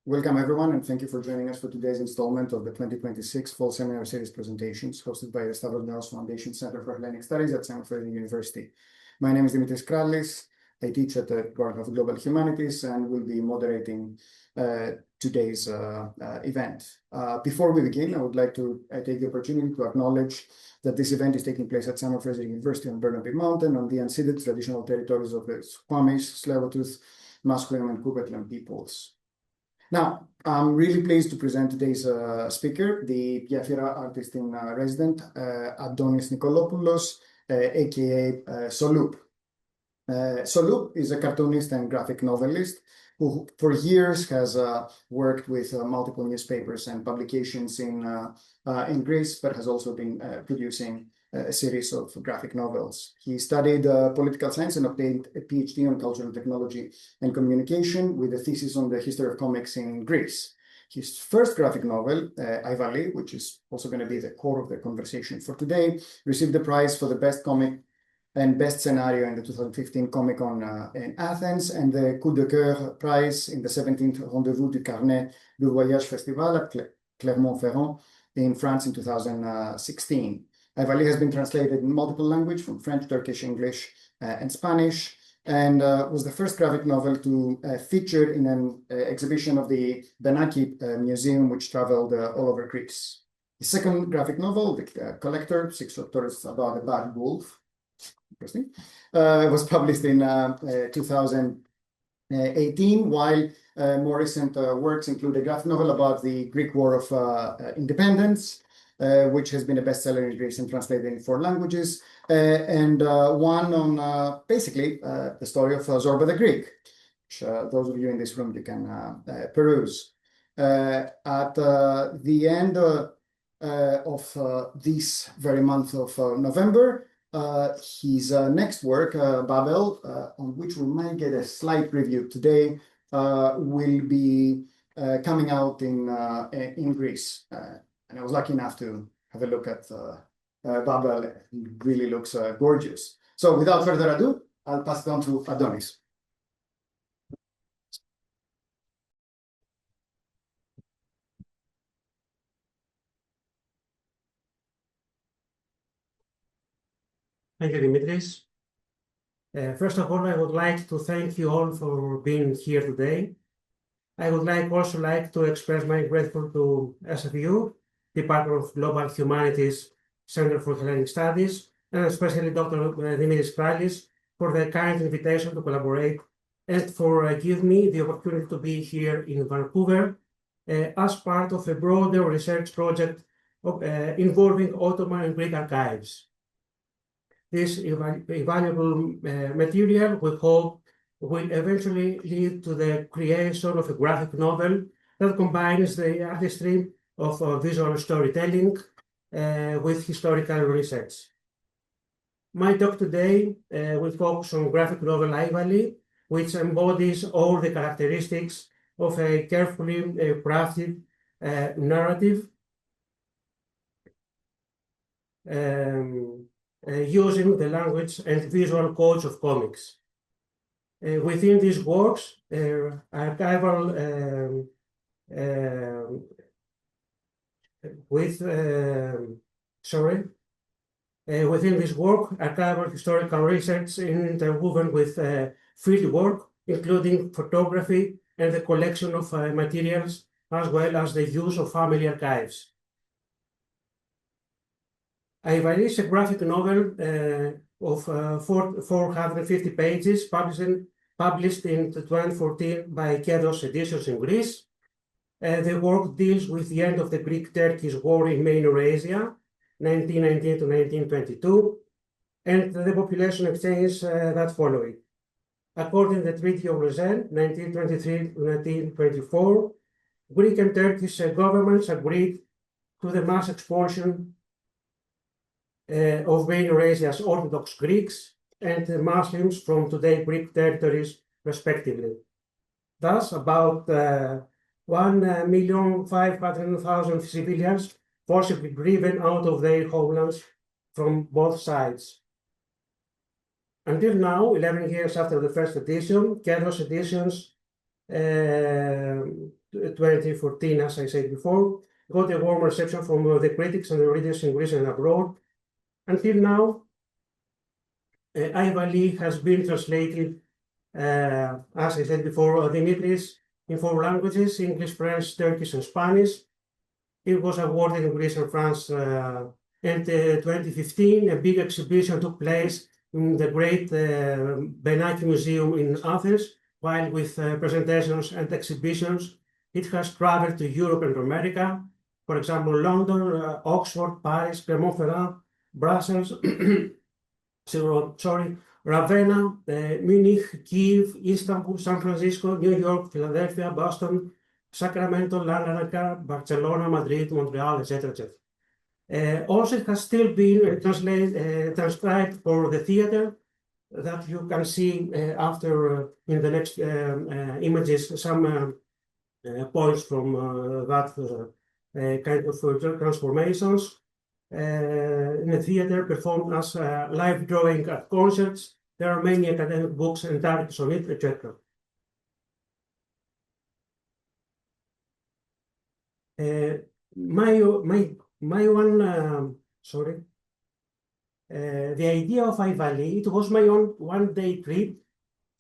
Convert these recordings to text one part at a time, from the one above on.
Welcome, everyone, and thank you for joining us for today's installment of the 2026 Fall Seminar Series presentations hosted by the Stavros Niaros Foundation Center for Hellenic Studies at Saint Frederick University. My name is Dimitris Krallis. I teach at the Department of Global Humanities and will be moderating today's event. Before we begin, I would like to take the opportunity to acknowledge that this event is taking place at Saint Frederick University on Burnaby Mountain on the unceded traditional territories of the Squamish, Tsleil-Waututh, Musqueam, and Coquitlam peoples. Now, I'm really pleased to present today's speaker, the Piafira artist in resident, Antonis Nikolopoulos, aka Soloup. Soloup is a cartoonist and graphic novelist who for years has worked with multiple newspapers and publications in Greece, but has also been producing a series of graphic novels. He studied political science and obtained a PhD on cultural technology and communication with a thesis on the history of comics in Greece. His first graphic novel, Aivali, which is also going to be the core of the conversation for today, received the prize for the best comic and best scenario in the 2015 Comic-Con in Athens, and the Coup de Cœur prize in the 17th Rendezvous du Carnet du Voyage Festival at Clermont-Ferrand in France in 2016. Aivali has been translated in multiple languages from French, Turkish, English, and Spanish, and was the first graphic novel to feature in an exhibition of the Benaki Museum, which traveled all over Greece. His second graphic novel, The Collector, 6 chapters about a bad wolf, interesting, was published in 2018, while more recent works include a graphic novel about the Greek War of Independence, which has been a bestseller in Greece and translated in 4 languages, and one on basically the story of Zorba the Greek, which those of you in this room, you can peruse. At the end of this very month of November, his next work, Babel, on which we might get a slight review today, will be coming out in Greece. And I was lucky enough to have a look at Babel. It really looks gorgeous. So without further ado, I'll pass it on to Adonis. Thank you, Dimitris. First of all, I would like to thank you all for being here today. I would also like to express my gratitude to SFU, Department of Global Humanities, Center for Hellenic Studies, and especially Dr. Dimitris Krallis for the kind invitation to collaborate and for giving me the opportunity to be here in Vancouver as part of a broader research project involving Ottoman and Greek archives. This invaluable material, we hope, will eventually lead to the creation of a graphic novel that combines the artistry of visual storytelling with historical research. My talk today will focus on graphic novel Aivali, which embodies all the characteristics of a carefully crafted narrative using the language and visual codes of comics. Within these works, within this work, archival historical research in interwoven with fieldwork, including photography and the collection of materials, as well as the use of family archives. Aivali is a graphic novel of 450 pages, published in 2014 by Kedros Editions in Greece. The work deals with the end of the Greek-Turkish War in Main Eurasia, 1919 to 1922, and the population exchange that followed. According to the Treaty of Lausanne, 1923 to 1924, Greek and Turkish governments agreed to the mass expulsion of Main Eurasia's Orthodox Greeks and Muslims from today Greek territories, respectively. Thus, about 1,500,000 civilians forcibly driven out of their homelands from both sides. Until now, 11 years after the first edition, Kedros Editions 2014, as I said before, got a warm reception from the critics and the readers in Greece and abroad. Until now, Aivali has been translated, as I said before, Dimitris, in 4 languages: English, French, Turkish, and Spanish. It was awarded in Greece and France. In 2015, a big exhibition took place in the great Benaki Museum in Athens, while with presentations and exhibitions, it has traveled to Europe and America. For example, London, Oxford, Paris, Clermont-Ferrand, Brussels, Ravenna, Munich, Kiev, Istanbul, San Francisco, New York, Philadelphia, Boston, Sacramento, Larnaca, Barcelona, Madrid, Montreal, etc. Also, it has still been transcribed for the theater, that you can see after in the next images some points from that kind of transformations. In the theater, performed as live drawing at concerts. There are many academic books and articles on it, etc. The idea of Aivali, it was my own one-day trip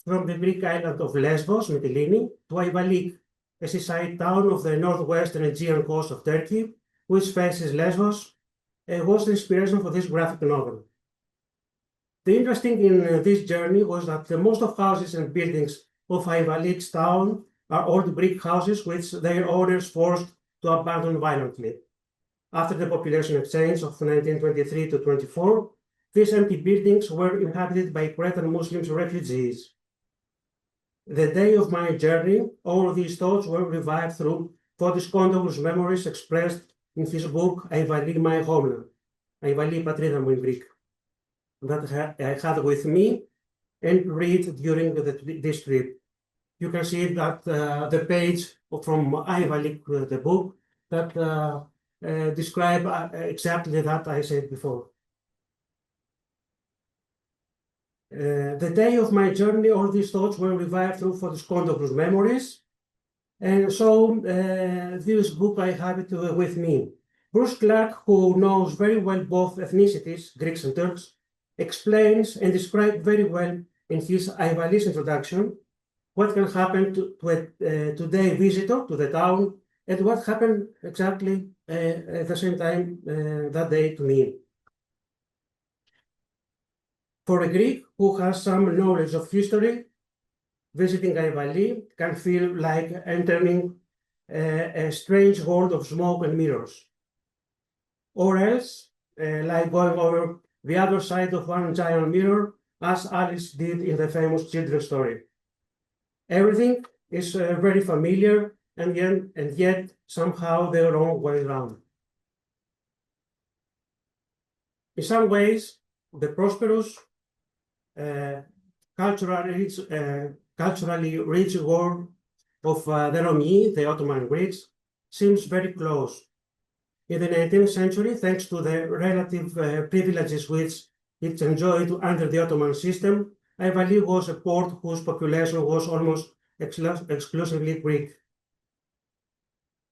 from the Greek island of Lesbos, Mytilene, to Aivali, a seaside town of the northwestern Aegean coast of Turkey, which faces Lesbos, was the inspiration for this graphic novel. The interesting in this journey was that most of houses and buildings of Aivalik's town are old brick houses which their owners forced to abandon violently. After the population exchange of 1923 to 24, these empty buildings were inhabited by Cretan Muslim refugees. The day of my journey, all these thoughts were revived through Fotis Kondoglou's memories expressed in his book Aivali, My Homeland, Aivali Patridha mu in Greek, that I had with me and read during this trip. You can see that the page from Aivali, the book, that describe exactly that I said before. The day of my journey, all these thoughts were revived through Fotis Kondoglou's memories. And so this book I have it with me. Bruce Clark, who knows very well both ethnicities, Greeks and Turks, explains and describes very well in his Aivali's introduction what can happen to a today visitor to the town and what happened exactly at the same time that day to me. For a Greek who has some knowledge of history, visiting Aivali can feel like entering a strange world of smoke and mirrors. Or else, like going over the other side of one giant mirror, as Alice did in the famous children's story. Everything is very familiar, and yet somehow the wrong way around. In some ways, the prosperous, culturally rich world of the Romi, the Ottoman Greeks, seems very close. In the 19th century, thanks to the relative privileges which it enjoyed under the Ottoman system, Aivali was a port whose population was almost exclusively Greek.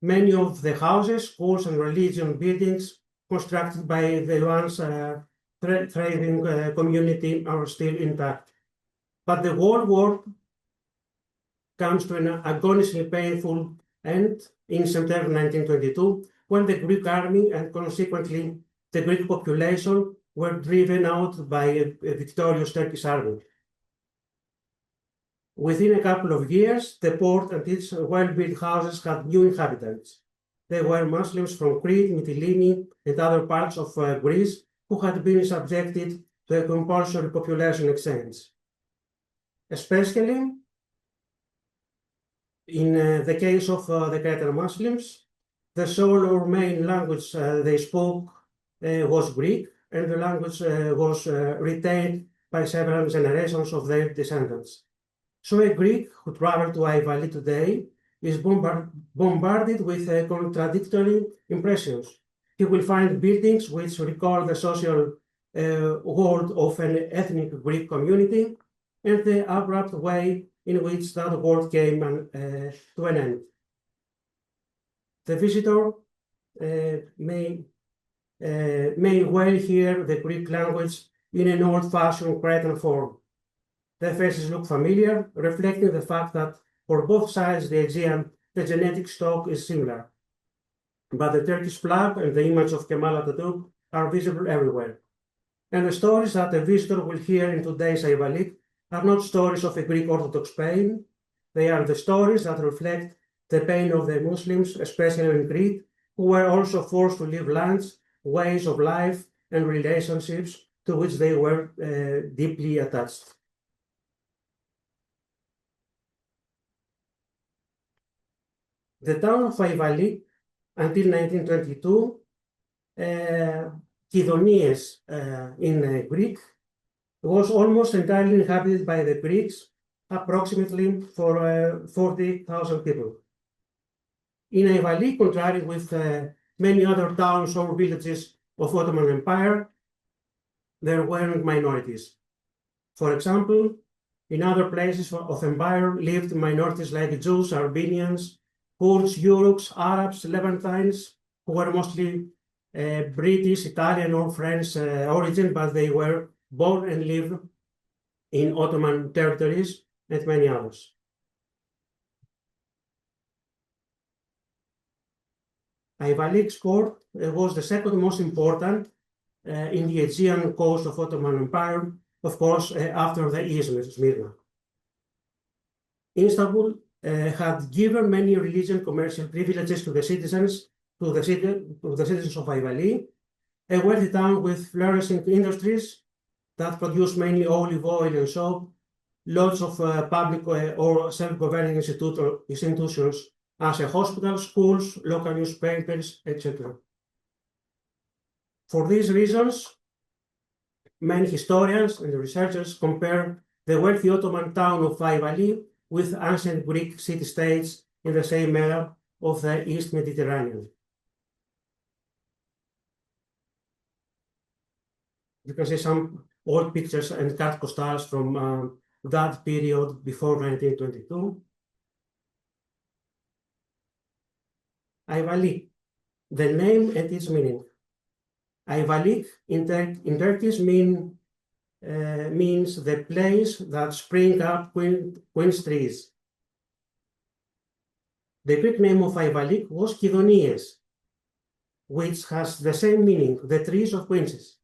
Many of the houses, schools, and religious buildings constructed by the once thriving community are still intact. But the whole world comes to an agonisingly painful end in September 1922, when the Greek army and consequently the Greek population were driven out by a victorious Turkish army. Within a couple of years, the port and its well-built houses had new inhabitants. They were Muslims from Crete, Mytilene, and other parts of Greece who had been subjected to a compulsory population exchange. Especially in the case of the Cretan Muslims, the sole or main language they spoke was Greek, and the language was retained by several generations of their descendants. So a Greek who traveled to Aivali today is bombarded with contradictory impressions. He will find buildings which recall the social world of an ethnic Greek community, and the abrupt way in which that world came to an end. The visitor may well hear the Greek language in an old-fashioned Cretan form. The faces look familiar, reflecting the fact that for both sides of the Aegean, the genetic stock is similar. But the Turkish flag and the image of Kemal Atatürk are visible everywhere. And the stories that a visitor will hear in today's Aivali are not stories of a Greek Orthodox pain. They are the stories that reflect the pain of the Muslims, especially in Crete, who were also forced to live lands, ways of life, and relationships to which they were deeply attached. The town of Aivali, until 1922, Kidonies in Greek, was almost entirely inhabited by the Greeks, approximately for 40,000 people. In Aivali, contrary with many other towns or villages of Ottoman Empire, there weren't minorities. For example, in other places of empire lived minorities like Jews, Armenians, Kurds, Yuruks, Arabs, Levantines, who were mostly British, Italian, or French origin, but they were born and lived in Ottoman territories, and many others. Aivali's port was the second most important in the Aegean coast of Ottoman Empire, of course, after the Izmir, Smyrna. Istanbul had given many religious commercial privileges to the citizens of Aivali, a wealthy town with flourishing industries that produce mainly olive oil and soap, lots of public or self-governing institutions, as hospitals, schools, local newspapers, etc. For these reasons, many historians and researchers compare the wealthy Ottoman town of Aivali with ancient Greek city-states in the same era of the East Mediterranean. You can see some old pictures and carte postales from that period before 1922. Aivali, the name and its meaning. Aivali in Turkish means the place that spring up quince trees. The Greek name of Aivali was Kidonies, which has the same meaning, the trees of quinces.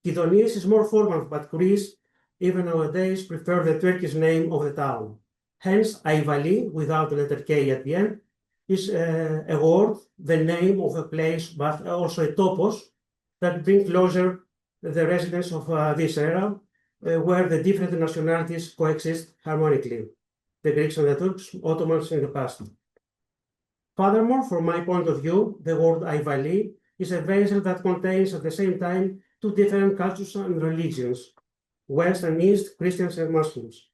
Kidonies is more formal, but Greece, even nowadays, prefer the Turkish name of the town. Hence, Aivali, without the letter K at the end, is a word, the name of a place, but also a topos that bring closer the residents of this era, where the different nationalities coexist harmonically, the Greeks and the Turks, Ottomans in the past. Furthermore, from my point of view, the word Aivali is a vessel that contains at the same time two different cultures and religions, West and East, Christians and Muslims.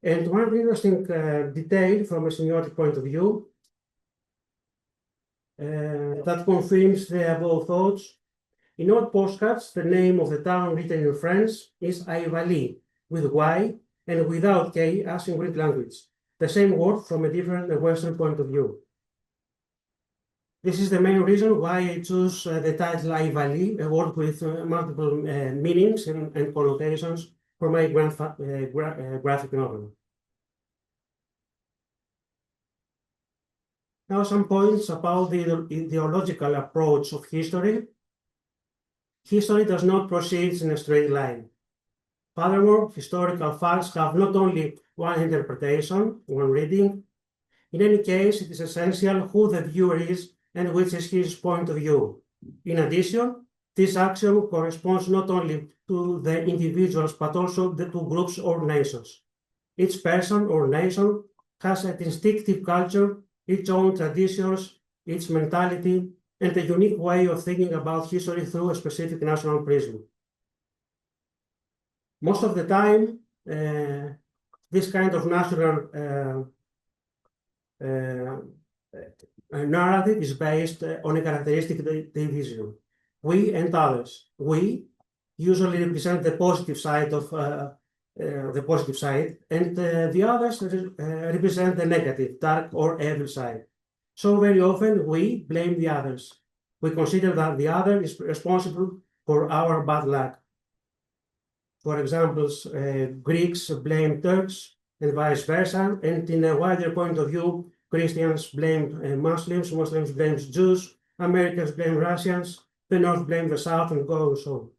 And one interesting detail from a semiotic point of view that confirms the above thoughts. In all postcards, the name of the town written in French is Aivali, with Y and without K as in Greek language, the same word from a different Western point of view. This is the main reason why I choose the title Aivali, a word with multiple meanings and connotations for my graphic novel. Now some points about the ideological approach of history. History does not proceed in a straight line. Furthermore, historical facts have not only one interpretation, one reading. In any case, it is essential who the viewer is and which is his point of view. In addition, this axiom corresponds not only to the individuals but also to groups or nations. Each person or nation has a distinctive culture, its own traditions, its mentality, and a unique way of thinking about history through a specific national prism. Most of the time, this kind of national narrative is based on a characteristic division. We and others. We usually represent the positive side of the positive side, and the others represent the negative, dark or evil side. So very often we blame the others. We consider that the other is responsible for our bad luck. For example, Greeks blame Turks and vice versa, and in a wider point of view, Christians blame Muslims, Muslims blame Jews, Americans blame Russians, the North blame the South, and go on so on.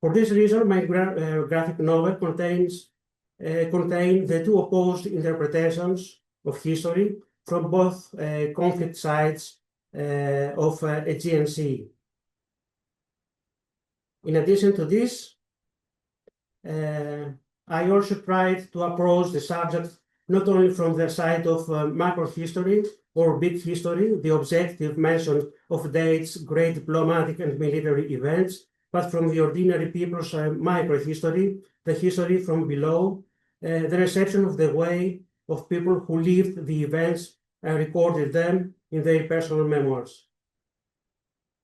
For this reason, my graphic novel contain the two opposed interpretations of history from both conflict sides of Aegean Sea. In addition to this, I also tried to approach the subject not only from the side of macro history or big history, the objective mention of dates, great diplomatic and military events, but from the ordinary people's micro-history, the history from below, the reception of the way of people who lived the events and recorded them in their personal memoirs.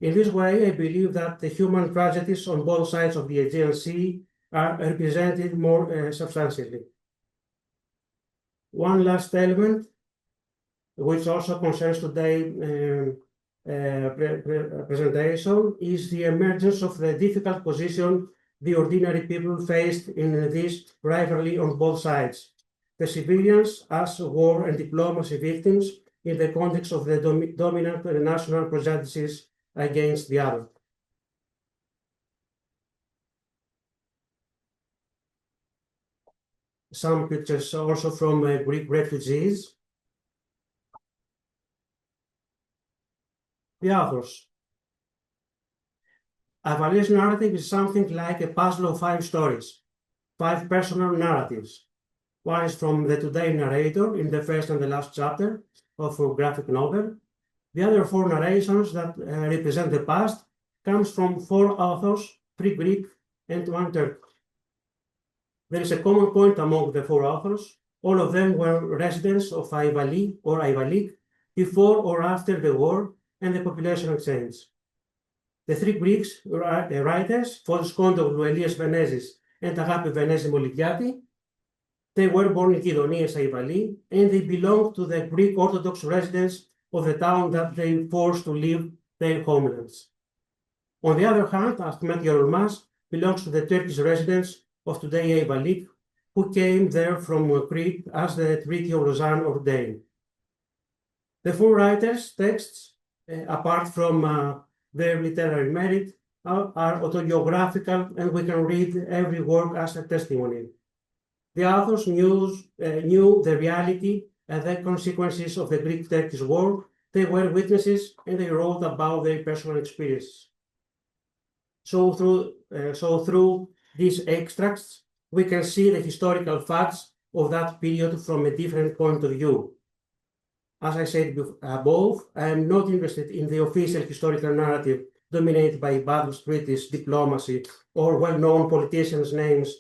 In this way, I believe that the human tragedies on both sides of the Aegean Sea are represented more substantially. One last element, which also concerns today's presentation, is the emergence of the difficult position the ordinary people faced in this rivalry on both sides. The civilians as war and diplomacy victims in the context of the dominant national prejudices against the other. Some pictures also from Greek refugees. The authors. Aivali's narrative is something like a puzzle of 5 stories, 5 personal narratives. One is from the today narrator in the first and the last chapter of a graphic novel. The other 4 narrations that represent the past comes from 4 authors, 3 Greek and 1 Turk. There is a common point among the 4 authors. All of them were residents of Aivali or Aivali before or after the war and the population exchange. The 3 Greeks writers, Fotis Kontoglou, Elias Venezis, and Agapi Venezi Molikiati, they were born in Kidonias, Aivali, and they belonged to the Greek Orthodox residents of the town that they forced to leave their homelands. On the other hand, Ahmed Yorulmas belongs to the Turkish residents of today Aivali, who came there from Crete as the Treaty of Lausanne ordained. The 4 writers' texts, apart from their literary merit, are autobiographical, and we can read every work as a testimony. The authors knew the reality and the consequences of the Greek-Turkish War. They were witnesses, and they wrote about their personal experiences. So through these extracts, we can see the historical facts of that period from a different point of view. As I said above, I am not interested in the official historical narrative dominated by battles, treaties, diplomacy, or well-known politicians' names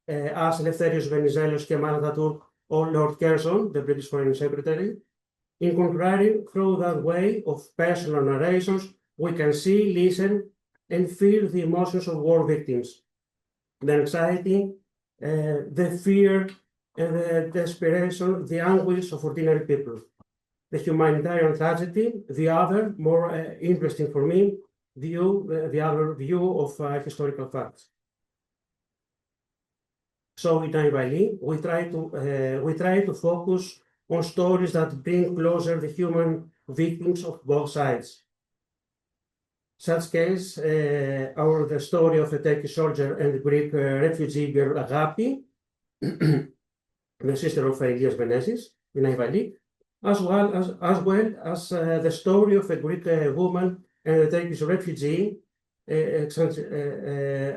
as Eleftherios Venizelos, Kemal Atatürk, or Lord Curzon, the British Foreign Secretary. In contrary, through that way of personal narrations, we can see, listen, and feel the emotions of war victims, the anxiety, the fear, and the desperation, the anguish of ordinary people. The humanitarian tragedy, the other, more interesting for me, the other view of historical facts. So in Aivali, we try to focus on stories that bring closer the human victims of both sides. Such case, the story of a Turkish soldier and Greek refugee girl Agapi, the sister of Elias Venezis in Aivali, as well as the story of a Greek woman and a Turkish refugee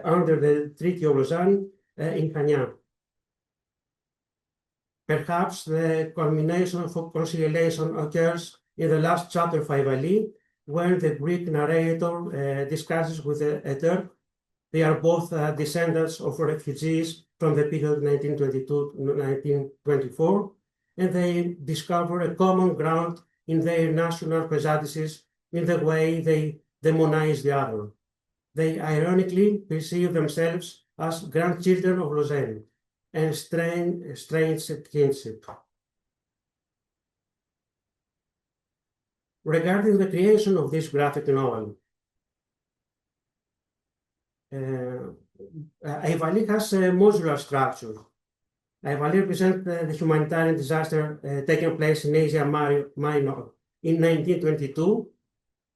under the Treaty of Lausanne in Chania. Perhaps the culmination of conciliation occurs in the last chapter of Aivali, where the Greek narrator discusses with a Turk. They are both descendants of refugees from the period 1922 to 1924, and they discover a common ground in their national prejudices in the way they demonize the other. They ironically perceive themselves as grandchildren of Lausanne. and strange kinship. Regarding the creation of this graphic novel, Aivali has a modular structure. Aivali represents the humanitarian disaster taking place in Asia Minor in 1922.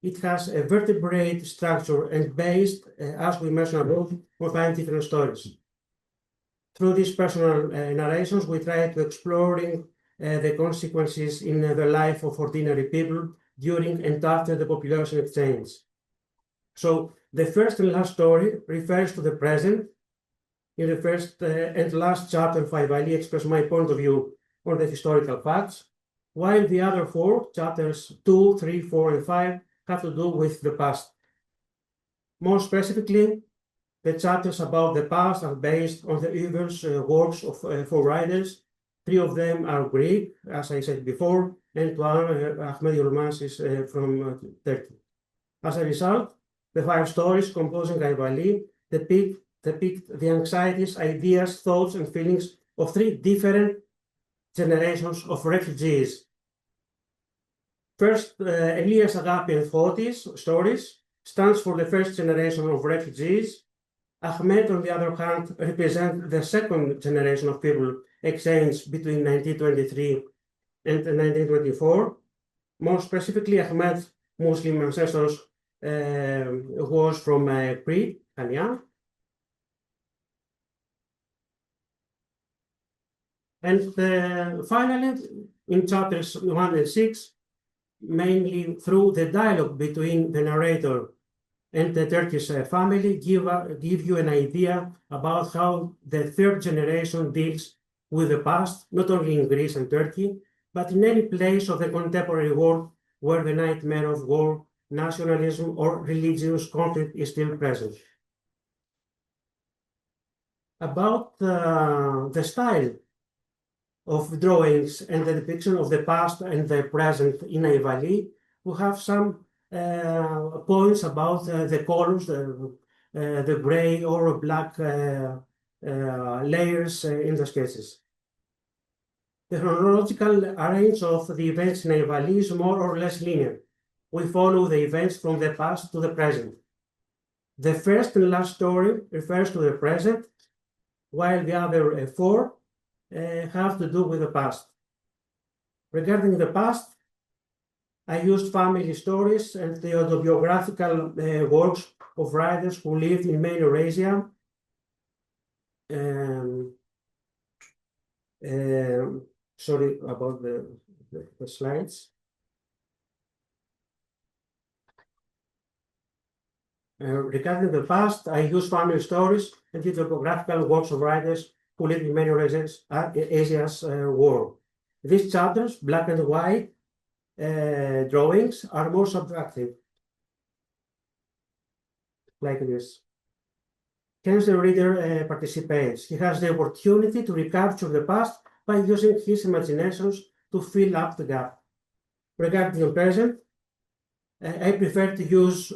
It has a vertebrate structure and based, as we mentioned above, on 5 different stories. Through these personal narrations, we try to exploring the consequences in the life of ordinary people during and after the population exchange. So the first and last story refers to the present. In the first and last chapter of Aivali express my point of view on the historical facts, while the other 4, chapters 2, 3, 4, and 5, have to do with the past. More specifically, the chapters about the past are based on the events works of 4 writers. 3 of them are Greek, as I said before, and one, Ahmed Yilmaz, is from Turkey. As a result, the 5 stories composing Aivali depict the anxieties, ideas, thoughts, and feelings of 3 different generations of refugees. First, Elias, Agapi, and Fotis stories stands for the first generation of refugees. Ahmed, on the other hand, represents the second generation of people exchanged between 1923 and 1924. More specifically, Ahmed's Muslim ancestors was from Crete, Aegean. And finally, in chapters 1 and 6, mainly through the dialogue between the narrator and the Turkish family, give you an idea about how the 3rd generation deals with the past, not only in Greece and Turkey, but in any place of the contemporary world where the nightmare of war, nationalism, or religious conflict is still present. About the style of drawings and the depiction of the past and the present in Aivali, we have some points about the colors, the gray or black layers in the sketches. The chronological arrange of the events in Aivali is more or less linear. We follow the events from the past to the present. The first and last story refers to the present, while the other 4 have to do with the past. Regarding the past, I used family stories and the autobiographical works of writers who lived in main Eurasia. Sorry about the slides. Regarding the past, I use family stories and the autobiographical works of writers who lived in many Asia's world. These chapters, black and white drawings, are more subjective, like this. Hence, the reader participates. He has the opportunity to recapture the past by using his imaginations to fill up the gap. Regarding the present, I prefer to use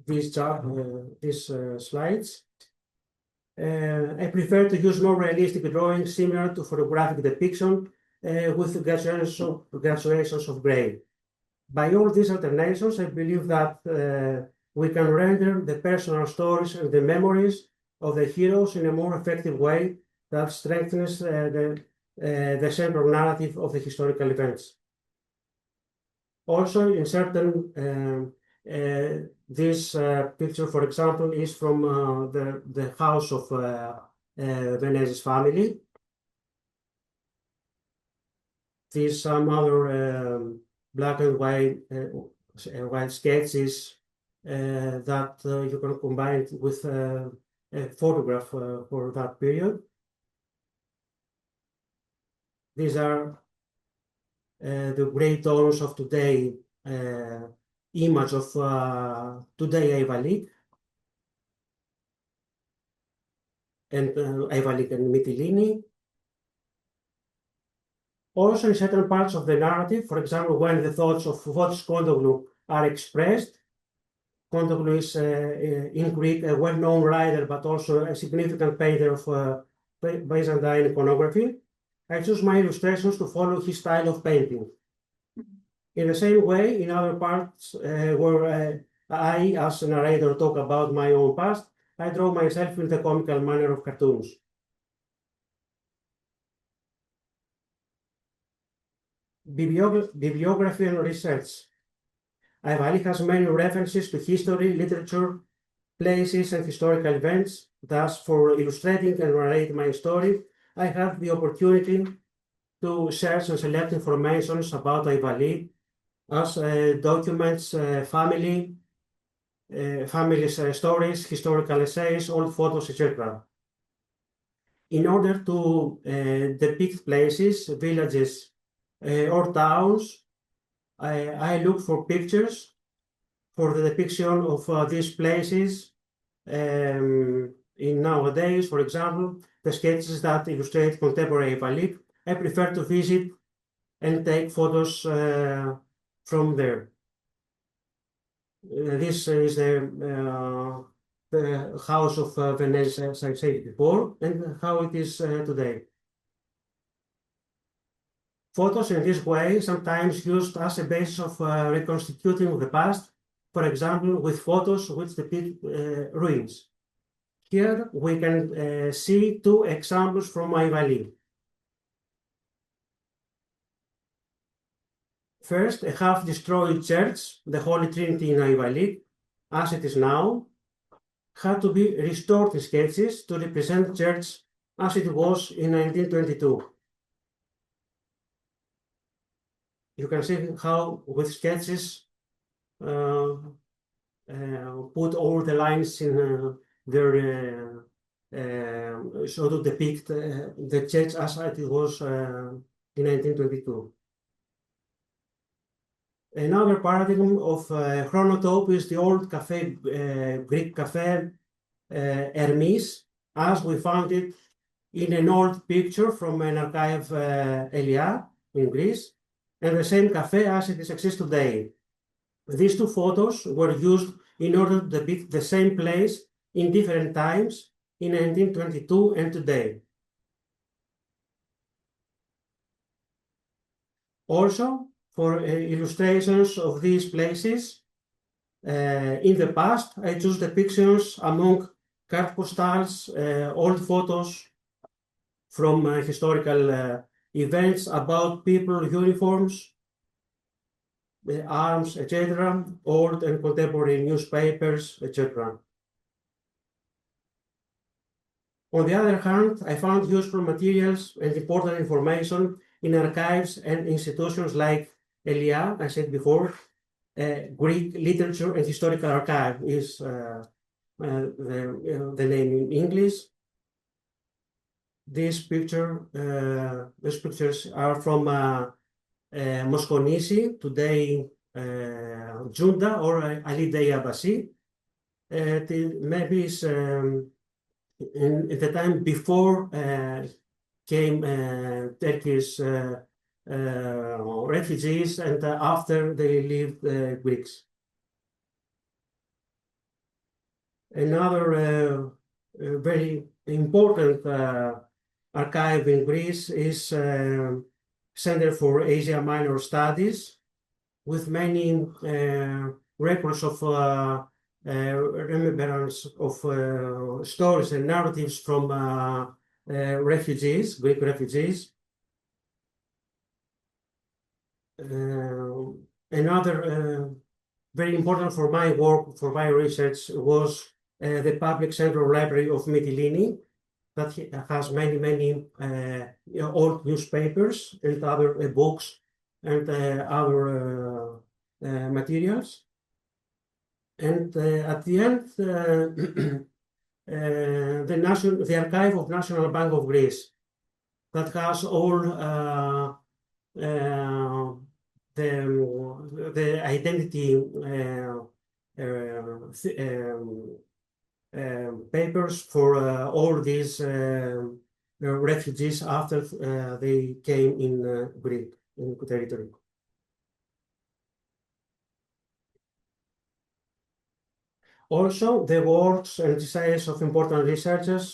these slides. I prefer to use more realistic drawings similar to photographic depiction with graduations of gray. By all these alternations, I believe that we can render the personal stories and the memories of the heroes in a more effective way that strengthens the central narrative of the historical events. Also, in certain this picture, for example, is from the house of Venez's family. These some other black and white sketches that you can combine with a photograph for that period. These are the gray tones of today, image of today Aivali and Aivali and Mytilene. Also, in certain parts of the narrative, for example, when the thoughts of Fotis Kontoglou are expressed, Contoglou is in Greek a well-known writer, but also a significant painter of Byzantine iconography. I choose my illustrations to follow his style of painting. In the same way, in other parts where I, as a narrator, talk about my own past, I draw myself in the comical manner of cartoons. Bibliography and research. Aivali has many references to history, literature, places, and historical events. Thus, for illustrating and narrating my story, I had the opportunity to search and select information about Aivali, as documents, family stories, historical essays, old photos, etc. In order to depict places, villages, or towns, I look for pictures for the depiction of these places. In nowadays, for example, the sketches that illustrate contemporary Aivali, I prefer to visit and take photos from there. This is the house of Venice, as I said before, and how it is today. Photos in this way sometimes used as a basis of reconstituting the past, for example, with photos which depict ruins. Here we can see two examples from Aivali. First, a half-destroyed church, the Holy Trinity in Aivali, as it is now, had to be restored in sketches to represent the church as it was in 1922. You can see how, with sketches, put all the lines in their so to depict the church as it was in 1922. Another paradigm of chronotope is the old cafe, Greek cafe Hermes, as we found it in an old picture from an archive Elia in Greece, and the same cafe as it exists today. These two photos were used in order to depict the same place in different times in 1922 and today. Also, for illustrations of these places, in the past, I choose depictions among card postals, old photos from historical events about people, uniforms, arms, etc., old and contemporary newspapers, etc. On the other hand, I found useful materials and important information in archives and institutions like Elia, I said before. Greek Literature and Historical Archive is the name in English. These pictures are from Moskonisi, today Junta or Ali Dey Abbasi. Maybe it's in the time before came Turkish refugees and after they lived Greeks. Another very important archive in Greece is Center for Asia Minor Studies, with many records of remembrance of stories and narratives from refugees, Greek refugees. Another very important for my work, for my research, was the Public Central Library of Mytilene, that has many old newspapers and other books and other materials. And at the end, the archive of National Bank of Greece, that has all the identity papers for all these refugees after they came in Greek territory. Also, the works and essays of important researchers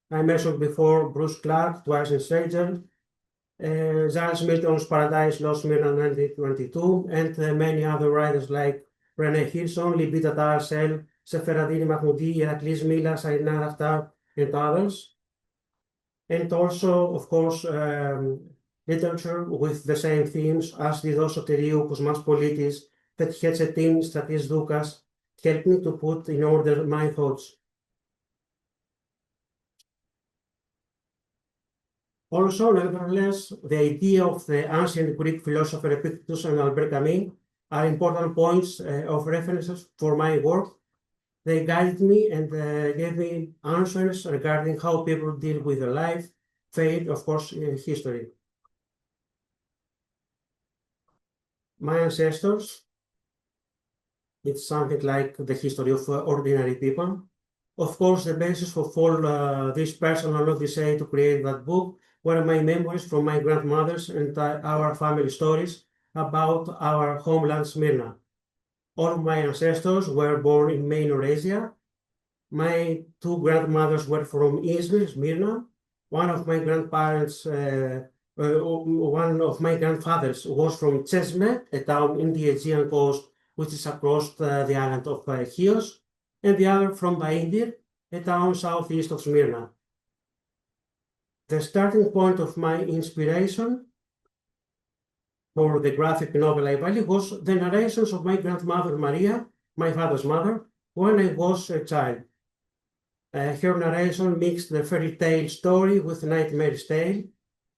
I mentioned before: Bruce Clark, Twice in Stranger, Giles Milton's Paradise Lost Smyrna 1922, and many other writers like René Hilson, Libby Tatar, Sel, Seferadini Mahmoudi, Iraklis Milas, Aina Raftar, and others. And also, of course, literature with the same themes, as did also Teriou, Kosmas Politis, Petchetzetin, Stratis Doukas, helped me to put in order my thoughts. Also, nevertheless, the idea of the ancient Greek philosopher Epictetus and Albert Camus are important points of references for my work. They guided me and gave me answers regarding how people deal with their life, fate, of course, history. My ancestors, it's something like the history of ordinary people. Of course, the basis of all this personal odyssey to create that book were my memories from my grandmothers and our family stories about our homeland Smyrna. All of my ancestors were born in Minor Asia. My two grandmothers were from Izmir, Smyrna. One of my grandfathers was from Chesme, a town in the Aegean coast, which is across the island of Chios, and the other from Baindir, a town southeast of Smyrna. The starting point of my inspiration for the graphic novel Aivali was the narrations of my grandmother Maria, my father's mother, when I was a child. Her narration mixed the fairy tale story with nightmare's tale.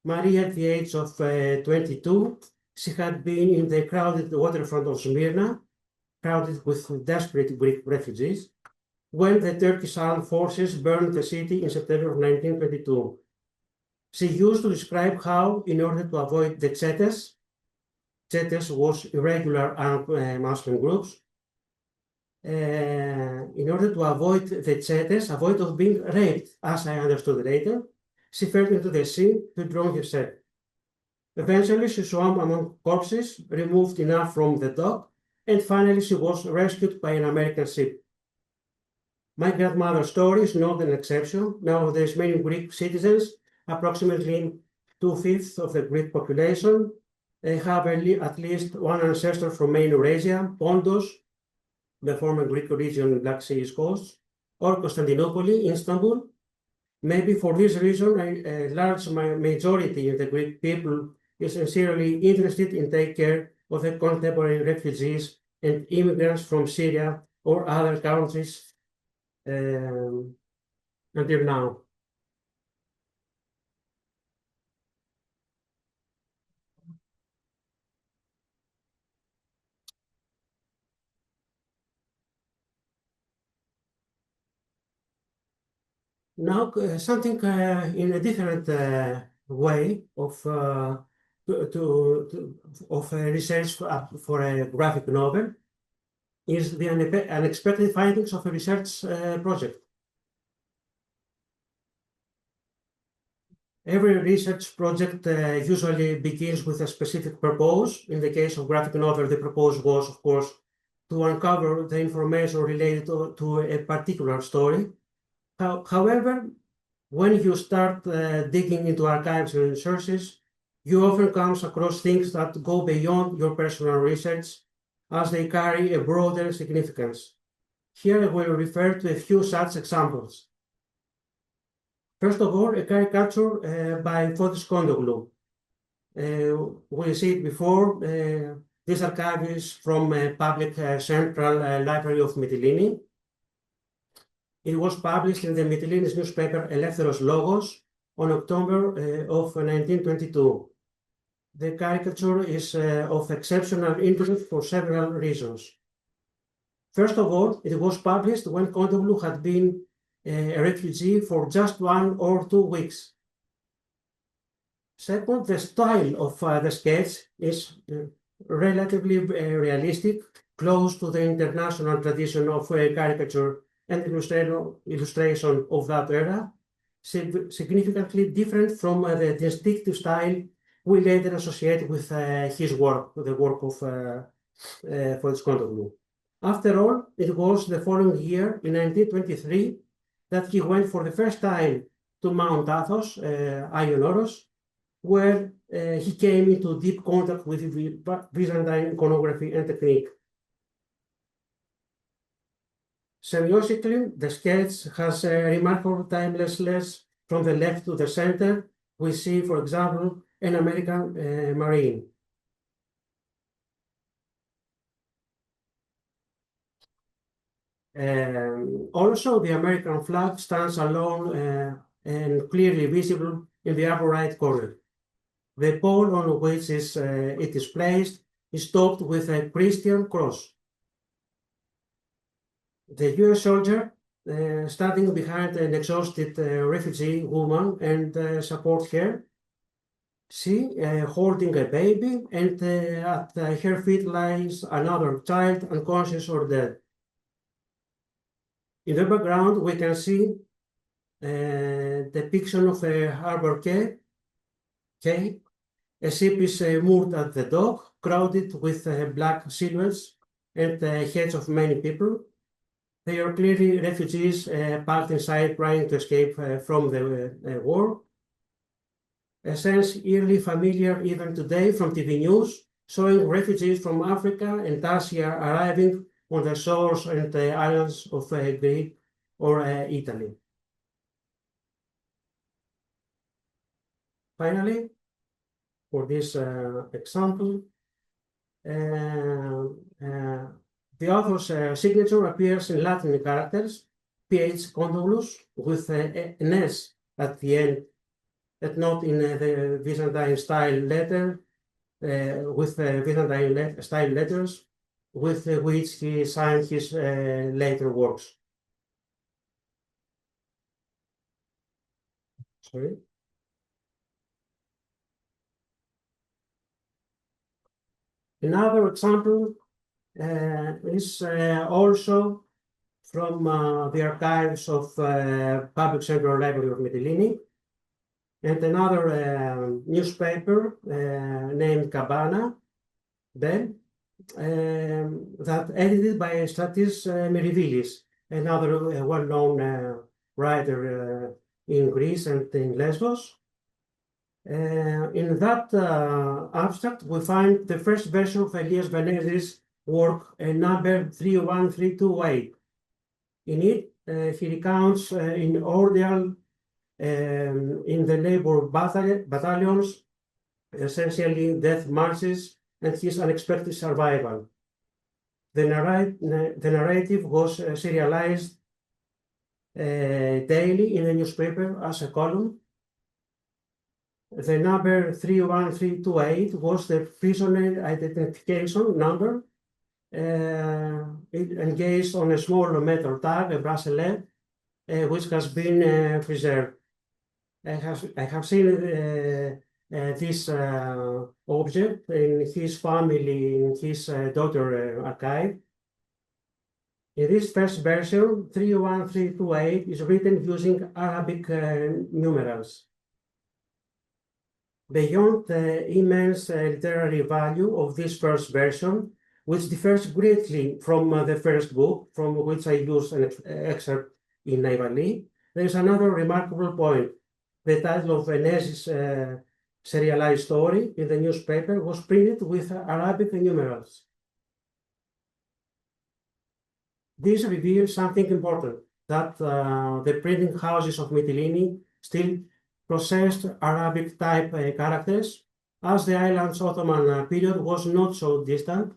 Maria, at the age of 22, she had been in the crowded waterfront of Smyrna, crowded with desperate Greek refugees, when the Turkish armed forces burned the city in September of 1922. She used to describe how, in order to avoid the Tzetes was irregular armed Muslim groups, in order to avoid the Tzetes, avoid of being raped, as I understood later, she fell into the sea to drown herself. Eventually, she swam among corpses, removed enough from the dock, and finally she was rescued by an American ship. My grandmother's story is not an exception. Nowadays, many Greek citizens, approximately 2/5 of the Greek population, have at least one ancestor from Minor Asia, Pontus, the former Greek region in Black Sea coast, or Constantinople, Istanbul. Maybe for this reason, a large majority of the Greek people is sincerely interested in taking care of the contemporary refugees and immigrants from Syria or other countries until now. Now, something in a different way of research for a graphic novel is the unexpected findings of a research project. Every research project usually begins with a specific purpose. In the case of graphic novel, the purpose was, of course, to uncover the information related to a particular story. However, when you start digging into archives and sources, you often come across things that go beyond your personal research, as they carry a broader significance. Here I will refer to a few such examples. First of all, a caricature by Fotis Kontoglou. We see it before. This archive is from Public Central Library of Mytilene. It was published in the Mytilene's newspaper Eleftheros Logos on October of 1922. The caricature is of exceptional interest for several reasons. First of all, it was published when Kontoglou had been a refugee for just 1 or 2 weeks. Second, the style of the sketch is relatively realistic, close to the international tradition of caricature and illustration of that era, significantly different from the distinctive style we later associate with his work, the work of Fotis Kontoglou. After all, it was the following year, in 1923, that he went for the first time to Mount Athos, Ionoros, where he came into deep contact with Byzantine iconography and technique. Semiosically, the sketch has a remarkable timelessness from the left to the center. We see, for example, an American Marine. Also, the American flag stands alone and clearly visible in the upper right corner. The pole on which it is placed is topped with a Christian cross. The US soldier standing behind an exhausted refugee woman and support her. She holding a baby, and at her feet lies another child unconscious or dead. In the background, we can see depiction of a harbor quay. A ship is moored at the dock, crowded with black silhouettes and heads of many people. They are clearly refugees packed inside, trying to escape from the war. A sense eerily familiar even today from TV news, showing refugees from Africa and Asia arriving on the shores and the islands of Greece or Italy. Finally, for this example, the author's signature appears in Latin characters, PH Condolus, with an S at the end, and not in the Byzantine style letter, with Byzantine style letters, with which he signed his later works. Sorry. Another example is also from the archives of Public Central Library of Mytilene, and another newspaper named Cabana Bell, that edited by Stratis Merivilis, another well-known writer in Greece and in Lesbos. In that abstract, we find the first version of Elias Venezis' work, number 31328. In it, he recounts in ordeal in the labor battalions, essentially death marches, and his unexpected survival. The narrative was serialized daily in the newspaper as a column. The number 31328 was the prisoner identification number. It engaged on a small metal tag, a bracelet, which has been preserved. I have seen this object in his family, in his daughter archive. In this first version, 31328 is written using Arabic numerals. Beyond the immense literary value of this first version, which differs greatly from the first book, from which I use an excerpt in Aivali, there is another remarkable point. The title of Venezis' serialized story in the newspaper was printed with Arabic numerals. This reveals something important, that the printing houses of Mytilene still processed Arabic type characters, as the island's Ottoman period was not so distant.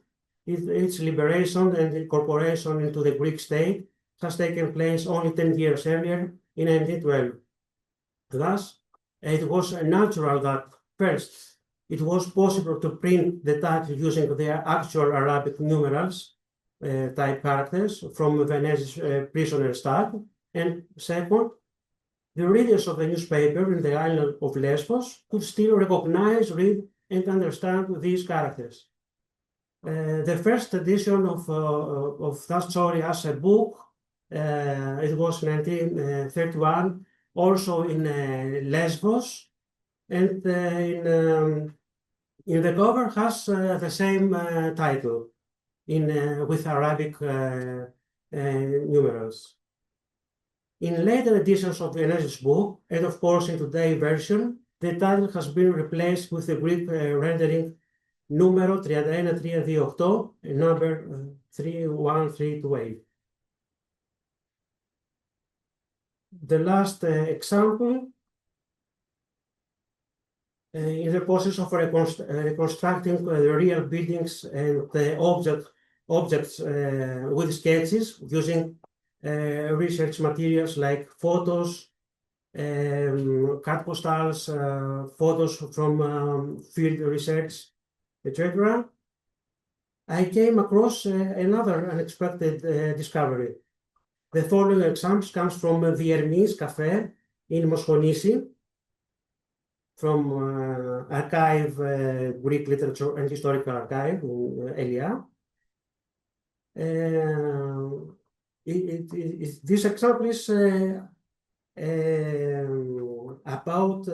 Its liberation and incorporation into the Greek state has taken place only 10 years earlier, in 1912. Thus, it was natural that first, it was possible to print the title using the actual Arabic numerals type characters from Venezis' prisoner stag, and second, the readers of the newspaper in the island of Lesbos could still recognize, read, and understand these characters. The first edition of that story as a book, it was 1931, also in Lesbos, and in the cover has the same title. with Arabic numerals. In later editions of Enesis book, and of course in today's version, the title has been replaced with the Greek rendering numero 31328, number 31328. The last example, in the process of reconstructing the real buildings and objects with sketches using research materials like photos, card postals, photos from field research, etc. I came across another unexpected discovery. The following example comes from the Hermes Cafe in Moskonisi, from archive, Greek Literature and Historical Archive in Elia. This example is about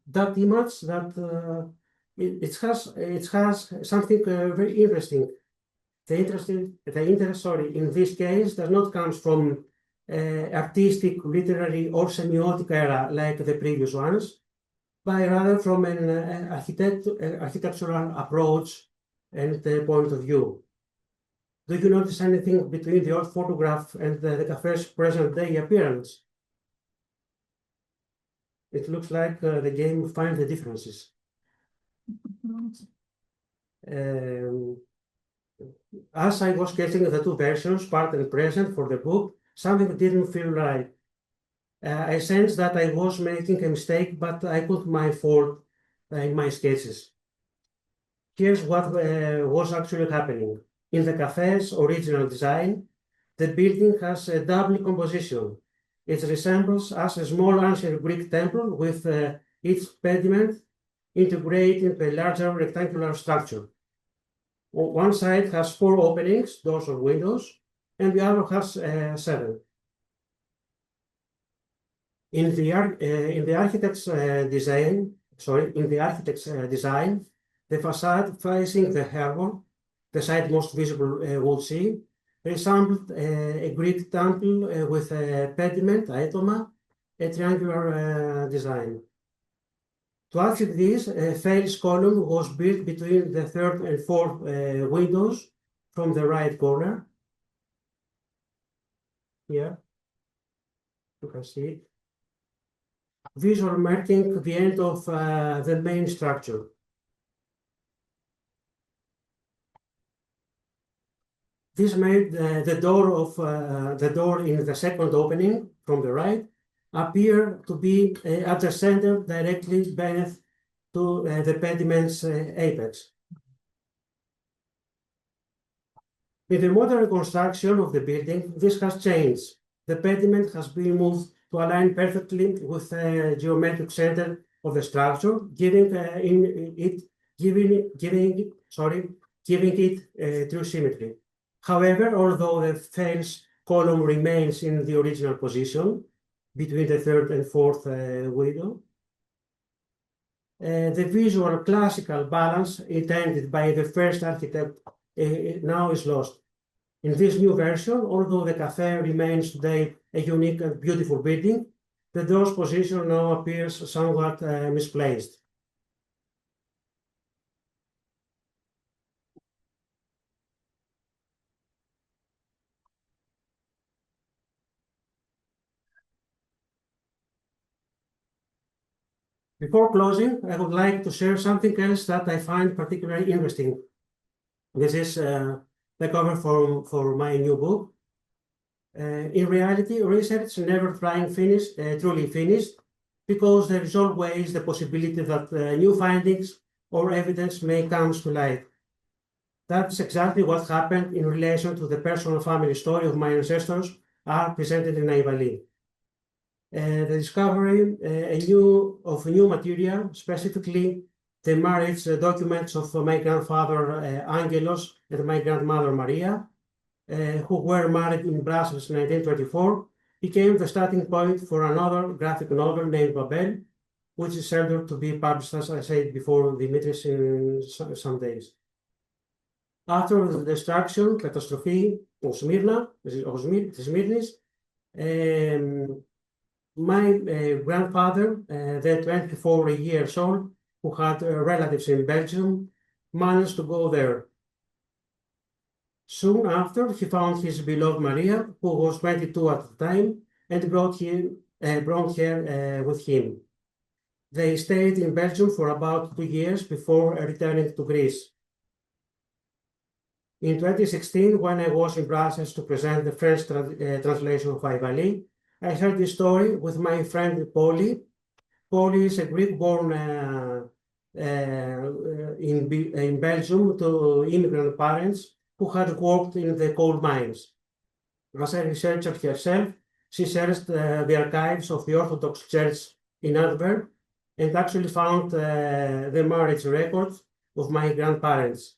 that image that it has something very interesting. The interest, in this case, does not come from artistic, literary, or semiotic era like the previous ones, but rather from an architectural approach and point of view. Do you notice anything between the old photograph and the cafe's present-day appearance? It looks like the game finds the differences. As I was sketching the two versions, part and present, for the book, something didn't feel right. I sensed that I was making a mistake, but I put my fault in my sketches. Here's what was actually happening. In the cafe's original design, the building has a double composition. It resembles as a small ancient Greek temple with its pediment integrated into a larger rectangular structure. One side has 4 openings, doors or windows, and the other has 7. In the architect's design, the facade facing the harbor, the side most visible would see, resembled a Greek temple with a pediment, aetoma, a triangular design. To achieve this, a false column was built between the 3rd and 4th windows from the right corner. Here, you can see it. Visual marking the end of the main structure. This made the door in the second opening from the right appear to be at the center directly beneath to the pediment's apex. In the modern construction of the building, this has changed. The pediment has been moved to align perfectly with the geometric center of the structure, giving it true symmetry. However, although the false column remains in the original position between the 3rd and 4th window, the visual classical balance intended by the first architect now is lost. In this new version, although the cafe remains today a unique and beautiful building, the door's position now appears somewhat misplaced. Before closing, I would like to share something else that I find particularly interesting. This is the cover for my new book. In reality, research never truly finished, because there is always the possibility that new findings or evidence may come to light. That's exactly what happened in relation to the personal family story of my ancestors are presented in Aivali. The discovery of new material, specifically the marriage documents of my grandfather Angelos and my grandmother Maria, who were married in Brussels in 1924, became the starting point for another graphic novel named Babel, which is scheduled to be published, as I said before, Dimitris, in some days. After the destruction, catastrophe of Smyrna, Smyrnis, my grandfather, then 24 years old, who had relatives in Belgium, managed to go there. Soon after, he found his beloved Maria, who was 22 at the time, and brought her with him. They stayed in Belgium for about 2 years before returning to Greece. In 2016, when I was in Brussels to present the French translation of Aivali, I heard this story with my friend Polly. Polly is a Greek-born in Belgium to immigrant parents who had worked in the coal mines. As a researcher herself, she searched the archives of the Orthodox Church in Antwerp and actually found the marriage record of my grandparents.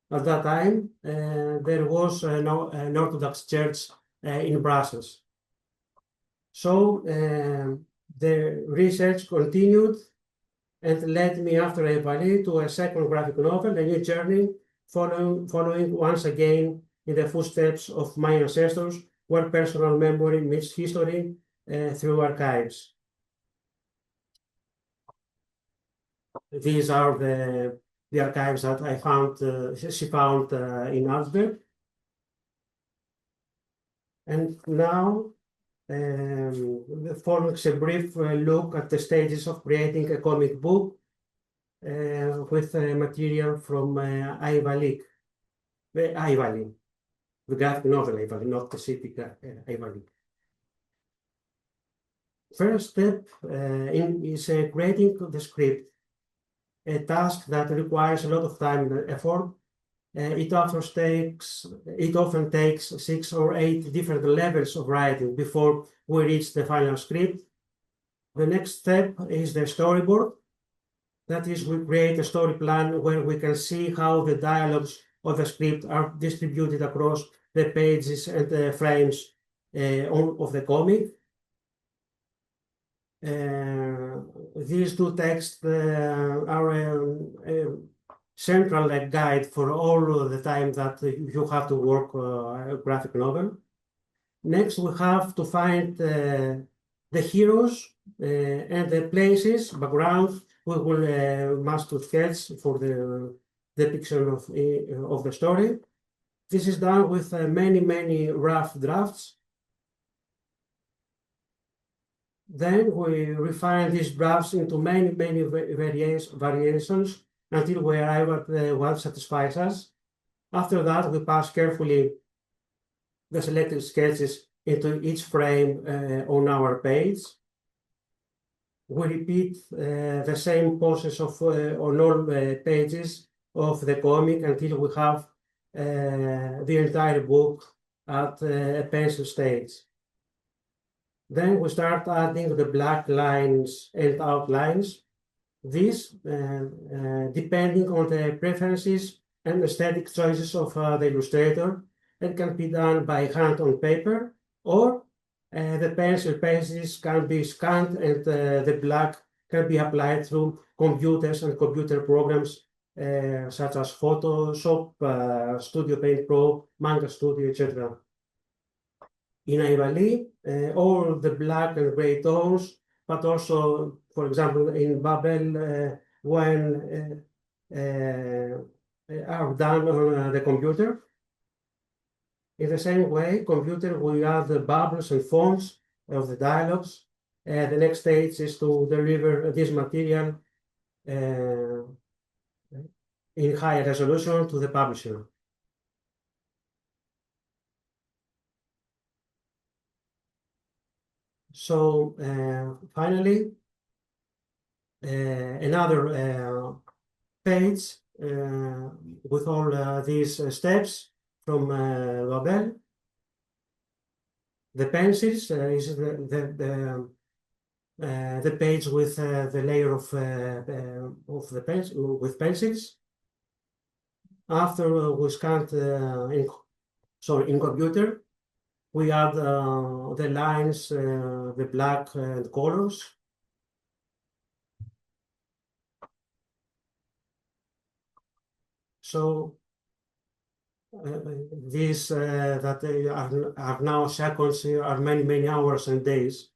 At that time, there was an Orthodox church in Brussels. So the research continued and led me after Aivali to a second graphic novel, A New Journey, following once again in the footsteps of my ancestors, where personal memory meets history through archives. These are the archives that I found, she found in Antwerp. And now, follows a brief look at the stages of creating a comic book with material from Aivali, the graphic novel Aivali, not the city Aivali. First step is creating the script, a task that requires a lot of time and effort. It often takes 6 or 8 different levels of writing before we reach the final script. The next step is the storyboard. That is, we create a story plan where we can see how the dialogues of the script are distributed across the pages and the frames of the comic. These 2 texts are a central guide for all the time that you have to work a graphic novel. Next, we have to find the heroes and the places, backgrounds we will must sketch for the depiction of the story. This is done with many rough drafts. Then we refine these drafts into many variations until we arrive at what satisfies us. After that, we pass carefully the selected sketches into each frame on our page. We repeat the same process on all pages of the comic until we have the entire book at a pencil stage. Then we start adding the black lines and outlines. This, depending on the preferences and aesthetic choices of the illustrator, it can be done by hand on paper, or the pencil pages can be scanned and the black can be applied through computers and computer programs such as Photoshop, Studio Paint Pro, Manga Studio, etc. In Aivali, all the black and gray tones, but also, for example, in Babel, when are done on the computer. In the same way, computer will add the bubbles and fonts of the dialogues. The next stage is to deliver this material in high resolution to the publisher. So finally, another page with all these steps from Babel. The pencils is the page with the layer of the pencil with pencils. After we scanned in computer, we add the lines, the black and colors. So these that are now seconds are many, many hours and days.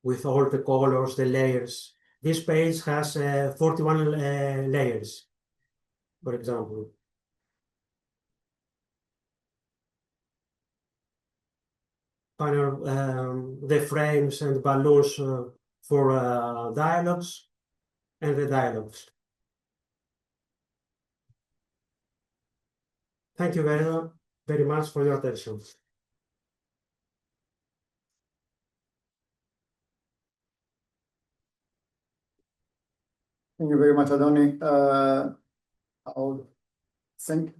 With all the colors, the layers. This page has 41 layers, for example. Final, the frames and balloons for dialogues and the dialogues. Thank you very much for your attention. Thank you very much, Adoni. I'll think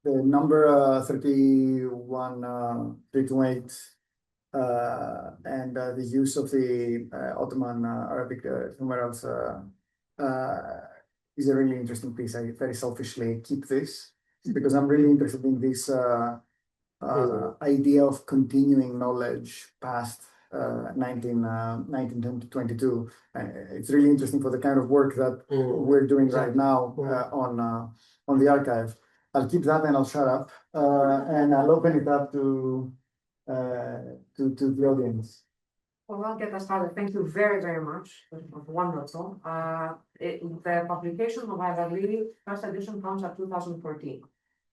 the number 31, 328, and the use of the Ottoman Arabic numerals is a really interesting piece. I very selfishly keep this because I'm really interested in this idea of continuing knowledge past 1922. It's really interesting for the kind of work that we're doing right now on the archive. I'll keep that and I'll shut up and I'll open it up to the audience. Well, I'll get us started. Thank you very, very much. It was wonderful. The publication of Aivali, first edition, comes at 2014.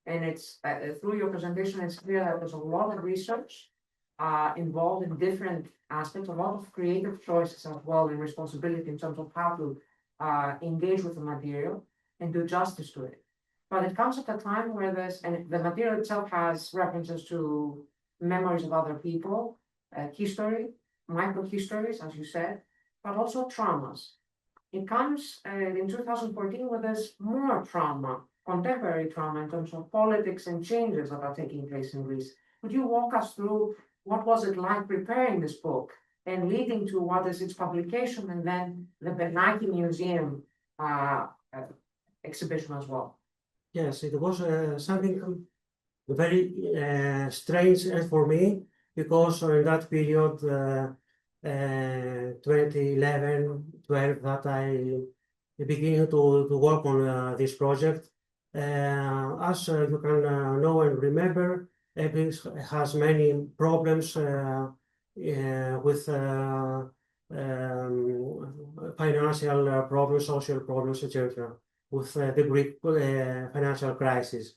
And it's through your presentation, it's clear that there's a lot of research involved in different aspects, a lot of creative choices as well, and responsibility in terms of how to engage with the material and do justice to it. But it comes at a time where and the material itself has references to memories of other people, history, micro-histories, as you said, but also traumas. It comes in 2014 where there's more trauma, contemporary trauma in terms of politics and changes that are taking place in Greece. Could you walk us through what was it like preparing this book and leading to what is its publication and then the Bernaki Museum exhibition as well? Yes, it was something very strange for me because in that period, 2011, 12, that I began to work on this project. As you can know and remember, Greece has many problems with financial problems, social problems, etc., with the Greek financial crisis.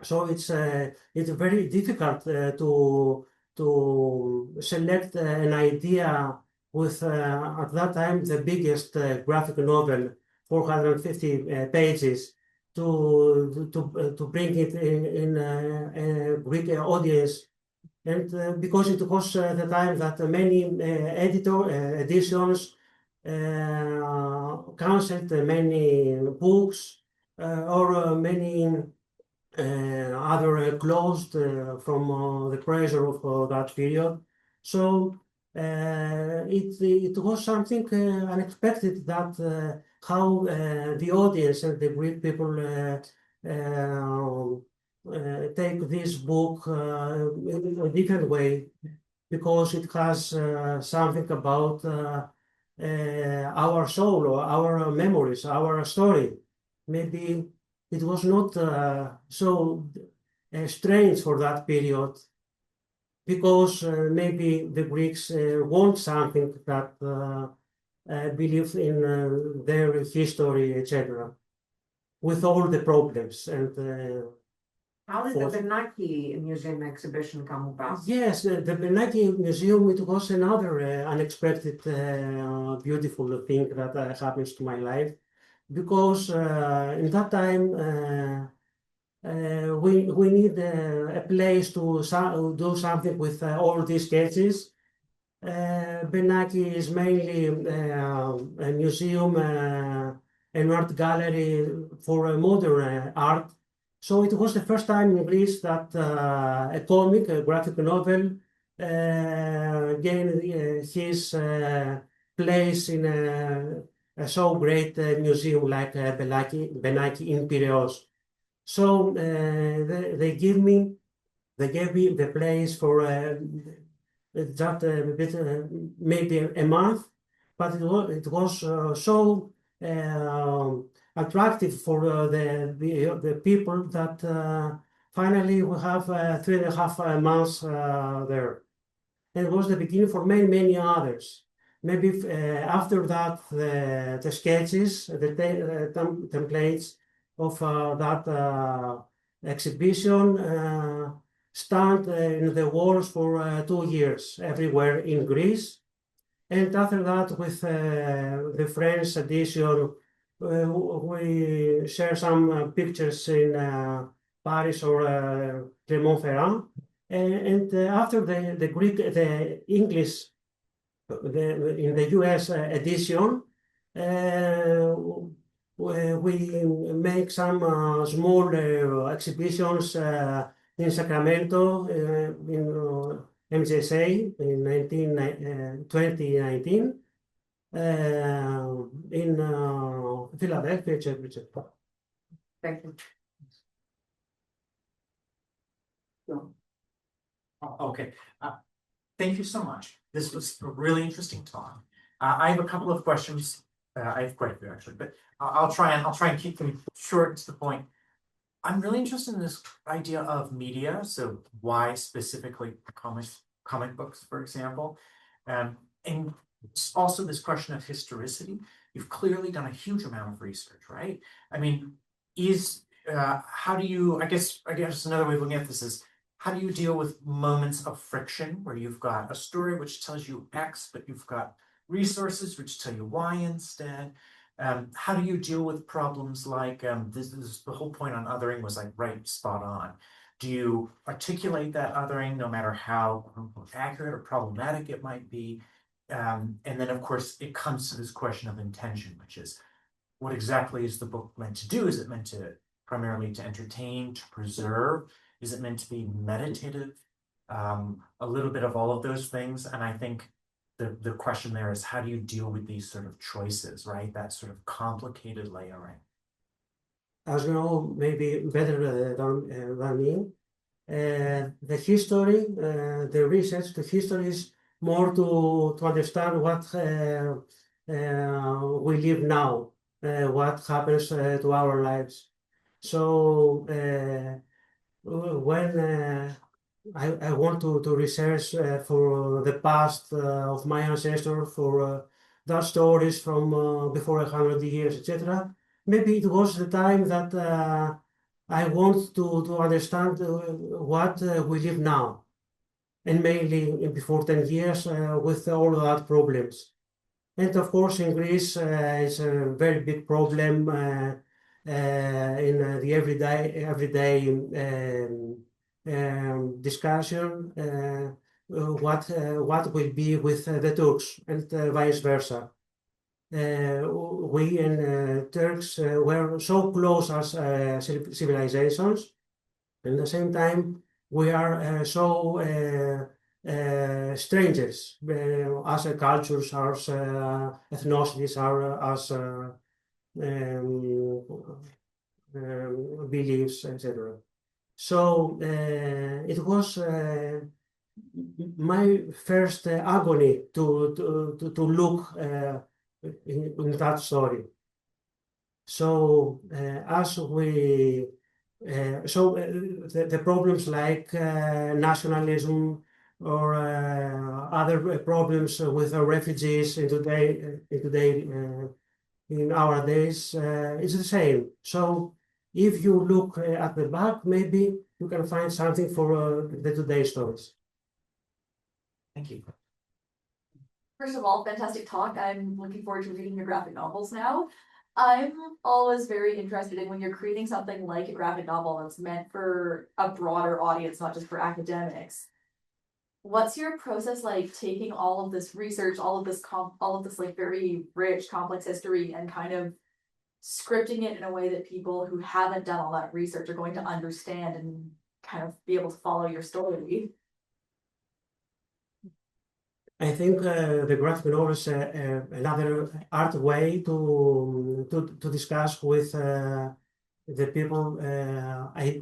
So it's very difficult to select an idea with at that time the biggest graphic novel, 450 pages, to bring it in a Greek audience. And because it was the time that many editions canceled many books or many other closed from the pressure of that period. So it was something unexpected that how the audience and the Greek people take this book in a different way, because it has something about our soul, or our memories, our story. Maybe it was not so strange for that period, because maybe the Greeks want something that believes in their history, etc., with all the problems. And how did the Bernaki Museum exhibition come about? Yes, the Bernaki Museum, it was another unexpected, beautiful thing that happens to my life, because in that time we need a place to do something with all these sketches. Bernaki is mainly a museum, an art gallery for modern art. So it was the first time in Greece that a comic, a graphic novel, gained his place in a so great museum like Bernaki in Piraeus. So they gave me the place for just maybe a month, but it was so attractive for the people that finally we have 3.5 months there. And it was the beginning for many others. Maybe after that, the sketches, the templates of that exhibition stand in the walls for 2 years everywhere in Greece. And after that, with the French edition, we share some pictures in Paris or Clermont-Ferrand. And after the English, in the US edition, we make some small exhibitions in Sacramento, in MGSA in 2019, in Philadelphia, etc. Thank you. Okay, thank you so much. This was a really interesting talk. I have a couple of questions. I have quite a few actually, but I'll try and keep them short and to the point. I'm really interested in this idea of media. So why specifically comic books, for example, and also this question of historicity. You've clearly done a huge amount of research, right? I mean, how do you? I guess another way of looking at this is, how do you deal with moments of friction where you've got a story which tells you X, but you've got resources which tell you Y instead? How do you deal with problems like this the whole point on othering was like right, spot on. Do you articulate that othering no matter how accurate or problematic it might be? And then of course it comes to this question of intention, which is what exactly is the book meant to do? Is it meant to primarily to entertain, to preserve? Is it meant to be meditative? A little bit of all of those things. And I think the question there is, how do you deal with these sort of choices, right? That sort of complicated layering. As you know, maybe better than me, the history, the research, the history is more to understand what we live now, what happens to our lives. So when I want to research for the past of my ancestors, for their stories from before 100 years, etc. Maybe it was the time that I want to understand what we live now, and mainly before 10 years with all that problems. And of course, in Greece, it's a very big problem in the everyday discussion, what will be with the Turks and vice versa. We and Turks were so close as civilizations, and at the same time we are so strangers as cultures, as ethnicities, as beliefs, etc. So it was my first agony to look in that story. So as we the problems like nationalism or other problems with refugees in our days, it's the same. So if you look at the back, maybe you can find something for the today's stories. Thank you. First of all, fantastic talk. I'm looking forward to reading your graphic novels now. I'm always very interested in when you're creating something like a graphic novel that's meant for a broader audience, not just for academics. What's your process like taking all of this research, all of this like very rich, complex history and kind of scripting it in a way that people who haven't done all that research are going to understand and kind of be able to follow your story? I think the graphic novel is another art way to discuss with the people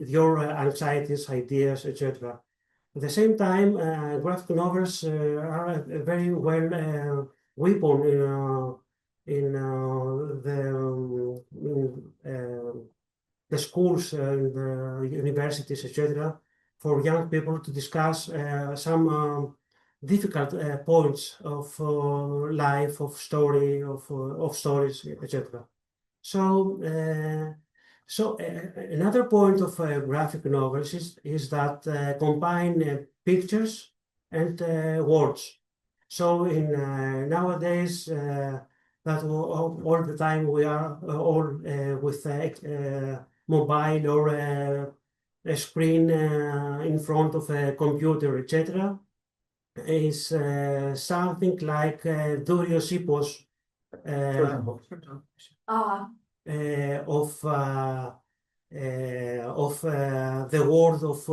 your anxieties, ideas, etc. At the same time, graphic novels are very well weapon in the schools and the universities, etc., for young people to discuss some difficult points of life, of story, of stories, etc. So, another point of graphic novels is that combine pictures and words. So in nowadays, that all the time we are all with mobile or a screen in front of a computer, etc. Is something like Durios Hippos of the world of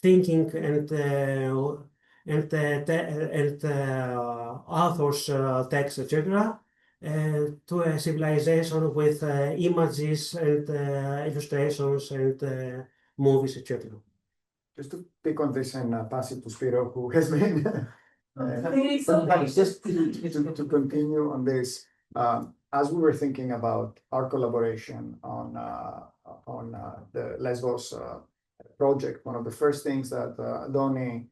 thinking and authors' texts, etc., to a civilization with images and illustrations and movies, etc. Just to pick on this and pass it to Spiro, who has been Just to continue on this. As we were thinking about our collaboration on the Lesbos project, one of the first things that Doni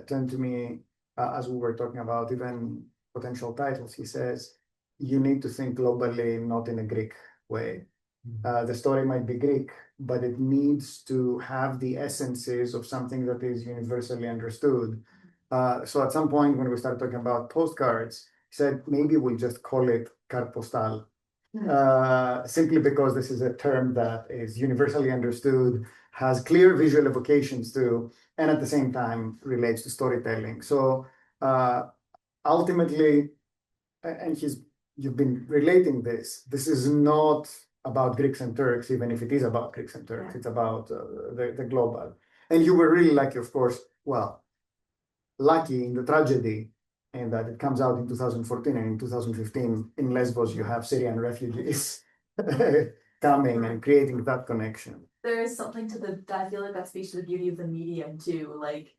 turned to me as we were talking about even potential titles, he says, you need to think globally, not in a Greek way. The story might be Greek, but it needs to have the essences of something that is universally understood. So at some point when we started talking about postcards, he said, maybe we'll just call it carte postale, simply because this is a term that is universally understood, has clear visual evocations too, and at the same time relates to storytelling. So ultimately, and you've been relating this is not about Greeks and Turks, even if it is about Greeks and Turks, it's about the global. And you were really lucky, of course, lucky in the tragedy, and that it comes out in 2014, and in 2015 in Lesbos you have Syrian refugees coming and creating that connection. There is something to I feel like that speaks to the beauty of the medium too, like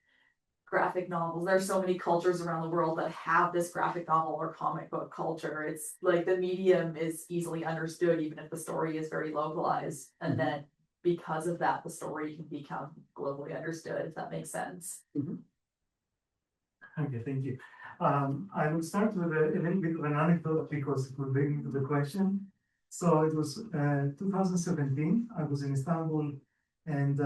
graphic novels. There's so many cultures around the world that have this graphic novel or comic book culture. It's like the medium is easily understood, even if the story is very localized. And then because of that, the story can become globally understood, if that makes sense. Okay, thank you. I will start with a little bit of an anecdote because it will bring me to the question. So it was 2017. I was in Istanbul, and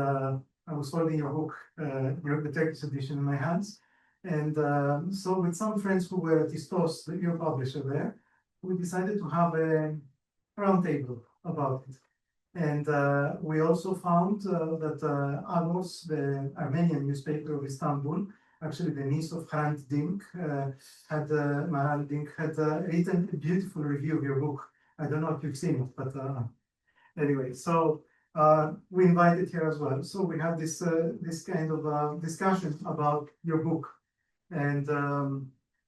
I was holding your book, the Turkish edition, in my hands. And so with some friends who were at Istos, your publisher there, we decided to have a roundtable about it. And we also found that Agos, the Armenian newspaper of Istanbul, actually the niece of Hrant Dink, Maral Dink, had written a beautiful review of your book. I don't know if you've seen it, but anyway, so we invited her as well. So we had this kind of discussion about your book, and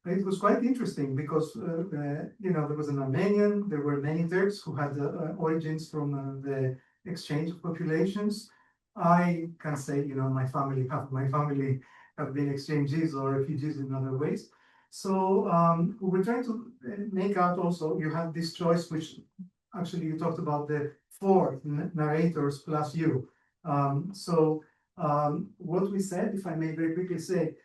it was quite interesting because there was an Armenian, there were many Turks who had origins from the exchange of populations. I can say, half my family have been exchangees or refugees in other ways. So we were trying to make out also, you had this choice, which actually you talked about the 4 narrators plus you. So what we said, if I may very quickly say,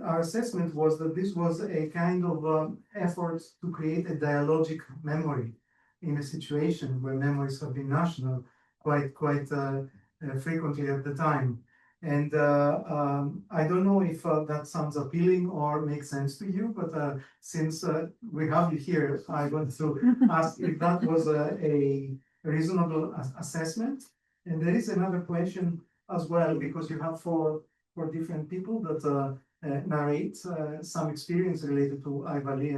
our assessment was that this was a kind of effort to create a dialogic memory in a situation where memories have been national quite frequently at the time. And I don't know if that sounds appealing or makes sense to you, but since we have you here, I want to ask if that was a reasonable assessment. And there is another question as well, because you have four different people that narrate some experience related to Aivali.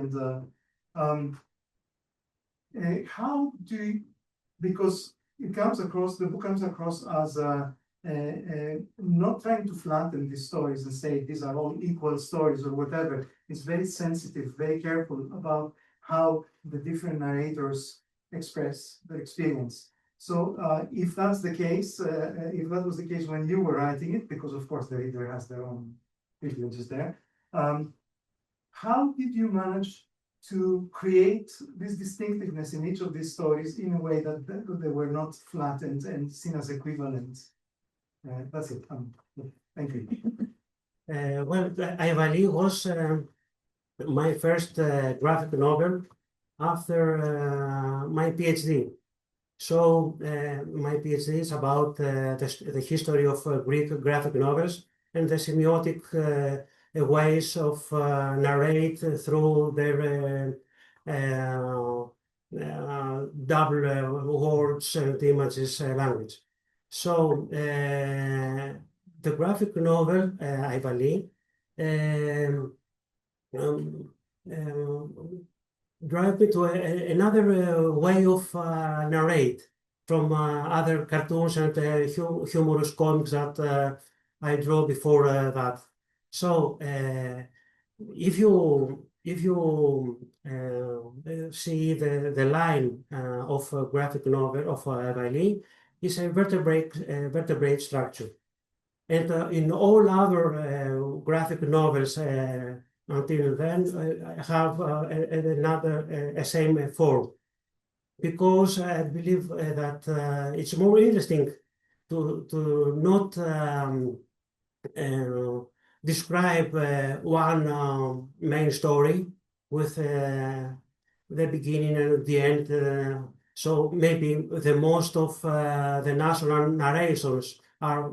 And how do you, because it comes across, the book comes across as not trying to flatten these stories and say these are all equal stories or whatever. It's very sensitive, very careful about how the different narrators express their experience. So if that's the case, if that was the case when you were writing it, because of course the reader has their own privileges there, how did you manage to create this distinctiveness in each of these stories in a way that they were not flattened and seen as equivalent? That's it. Thank you. Well, Aivali was my first graphic novel after my PhD. So my PhD is about the history of Greek graphic novels and the semiotic ways of narrate through their double words and images language. So the graphic novel Aivali drive me to another way of narrate from other cartoons and humorous comics that I draw before that. So if you see the line of a graphic novel of Aivali, is a vertebrate structure. And in all other graphic novels until then, I have another same form, because I believe that it's more interesting to not describe one main story with the beginning and the end. So maybe the most of the national narrations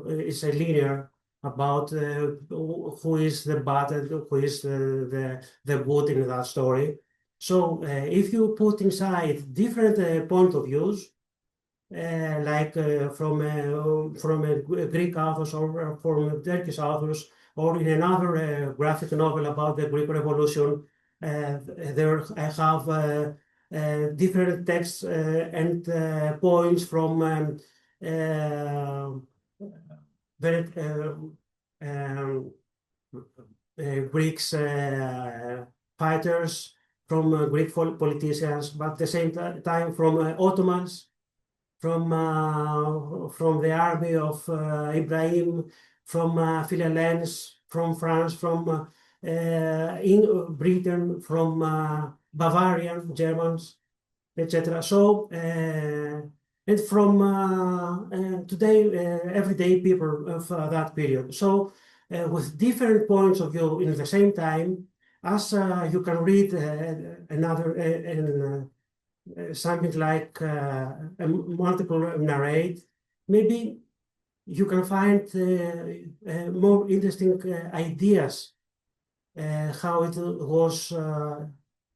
is a linear about who is the bad and who is the good in that story. So if you put inside different point of views, like from Greek authors or from Turkish authors, or in another graphic novel about the Greek Revolution, there I have different texts and points from Greeks fighters, from Greek politicians, but at the same time from Ottomans, from the army of Ibrahim, from Philhellenes, from France, from in Britain, from Bavarian Germans, etc. So and from today, everyday people of that period. So with different points of view in the same time, as you can read another something like a multiple narrate, maybe you can find more interesting ideas how it was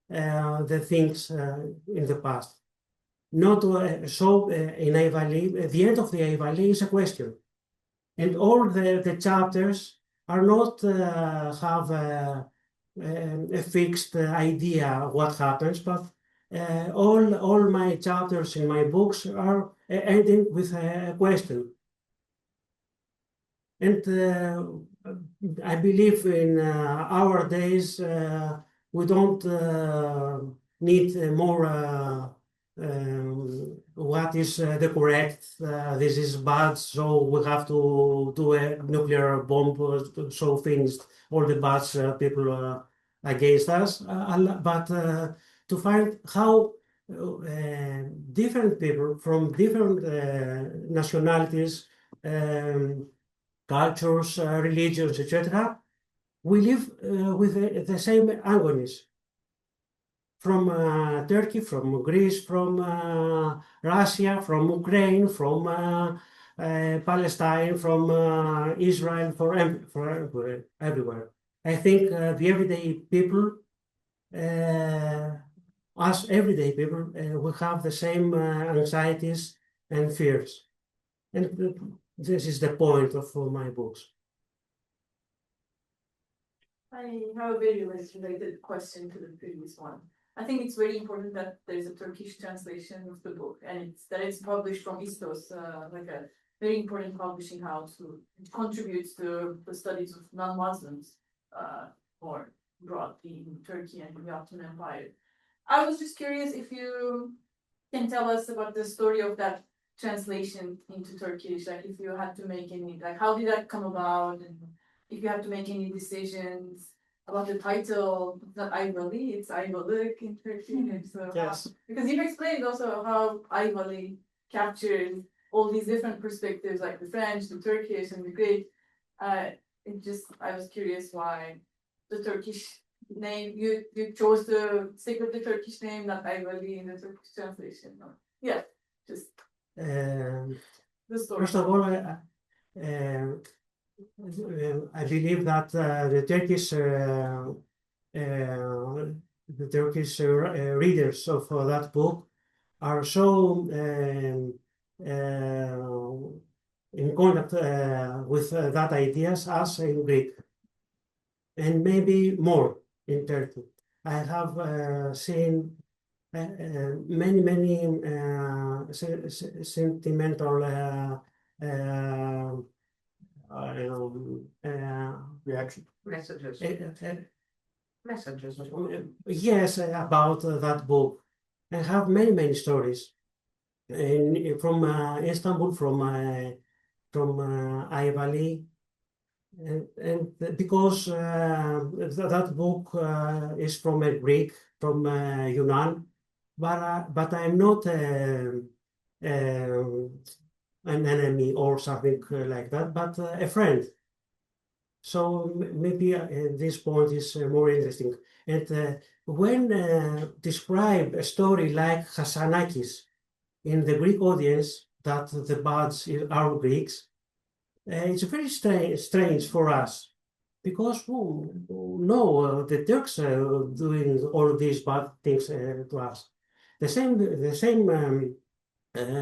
the things in the past. Not so in Aivali, the end of the Aivali is a question, and all the chapters are not have a fixed idea what happens, but all my chapters in my books are ending with a question. And I believe in our days we don't need more what is the correct, this is bad, so we have to do a nuclear bomb, so finished all the bad people against us, but to find how different people from different nationalities, cultures, religions, etc., we live with the same agonies. From Turkey, from Greece, from Russia, from Ukraine, from Palestine, from Israel, for everywhere. I think the everyday people, us everyday people, we have the same anxieties and fears. And this is the point of my books. I have a very related question to the previous one. I think it's very important that there's a Turkish translation of the book, and it's published from Istos, like a very important publishing house who contributes to the studies of non-Muslims more broadly in Turkey and the Ottoman Empire. I was just curious if you can tell us about the story of that translation into Turkish, like if you had to make any, like how did that come about, and if you had to make any decisions, about the title, not Aivali, it's Aivali in Turkey. So, Yes. because you've explained also how Aivali captures all these different perspectives, like the French, the Turkish, and the Greek. I was curious why the Turkish name, you chose to stick with the Turkish name, not Aivali in the Turkish translation. Yeah, just the story. First of all, I believe that the Turkish readers of that book are so in contact with that ideas as in Greek, and maybe more in Turkey. I have seen many sentimental Reaction. Messages. Messages. yes, about that book. I have many stories from Istanbul, from Aivali, and because that book is from a Greek, from Yunnan, but I'm not an enemy or something like that, but a friend. So maybe this point is more interesting. And when describe a story like Hassanakis in the Greek audience, that the bards are Greeks, it's very strange for us because no, the Turks are doing all these bad things to us. The same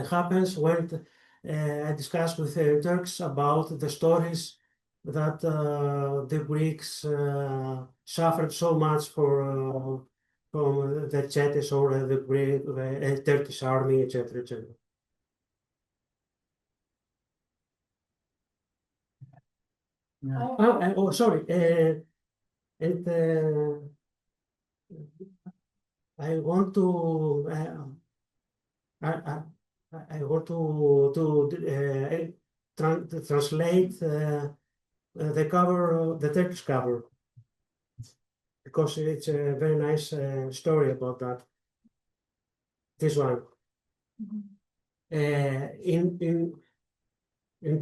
happens when I discuss with Turks about the stories that the Greeks suffered so much from the Chetes or the Greek Turkish army, etc., etc. Yeah. Oh, sorry. And I want to I want to translate the cover, the Turkish cover, because it's a very nice story about that. This one. In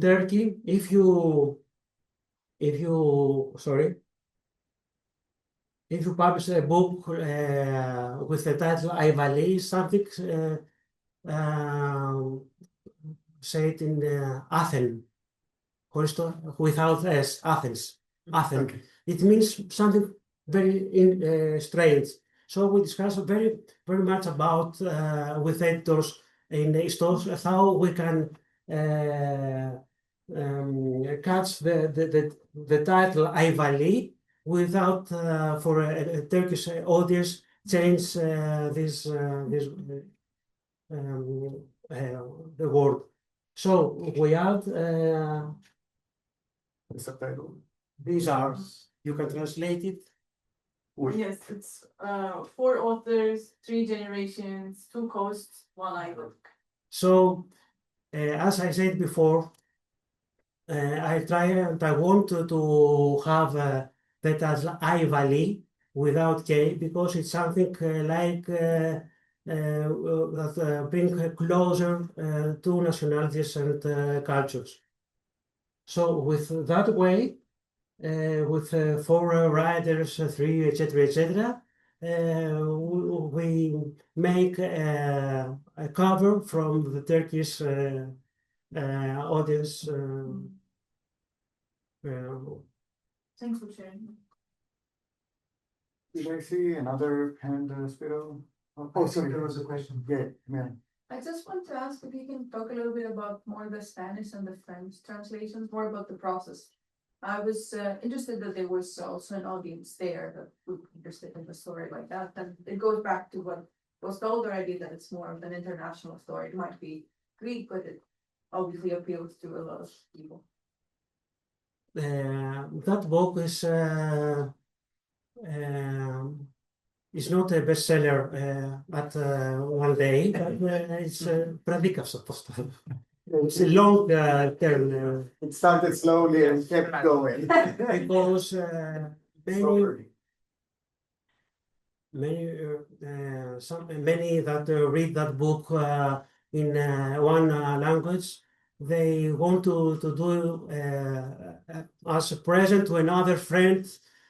Turkey, if you publish a book with the title Aivali, something say it in Athens, without S, Athens. Okay. It means something very strange. So we discuss very much about with editors in the stores how we can catch the title Aivali without for a Turkish audience change the word. So we add The subtitle. these are, you can translate it. Yes, it's 4 authors, 3 generations, 2 coasts, 1 island. So as I said before, I want to have that as Aivali without K, because it's something like that bring closer to nationalities and cultures. So with that way, with 4 writers, 3, etc., we make a cover from the Turkish audience. Thanks for sharing. Did I see another hand, Spiro? Oh, sorry, There was a question. Yeah. I just want to ask if you can talk a little bit about more the Spanish and the French translations, more about the process. I was interested that there was also an audience there that would be interested in a story like that. And it goes back to what was told already, that it's more of an international story. It might be Greek, but it obviously appeals to a lot of people. That book is not a bestseller at one day, but it's predictive. It's a long term. It started slowly and kept going. Because many that read that book in one language, they want to do as a present to another friend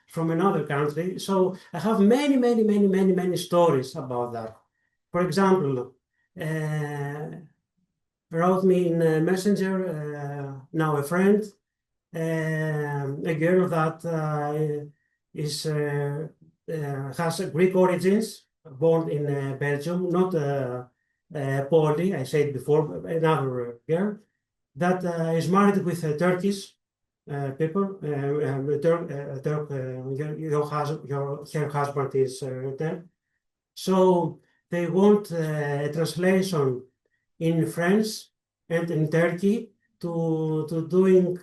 from another country. So I have many stories about that. For example, wrote me in Messenger, now a friend, a girl that has Greek origins, born in Belgium, not Polly, I said before, another girl, that is married with a Turkish people. Her husband is there. So they want a translation in French and in Turkey to doing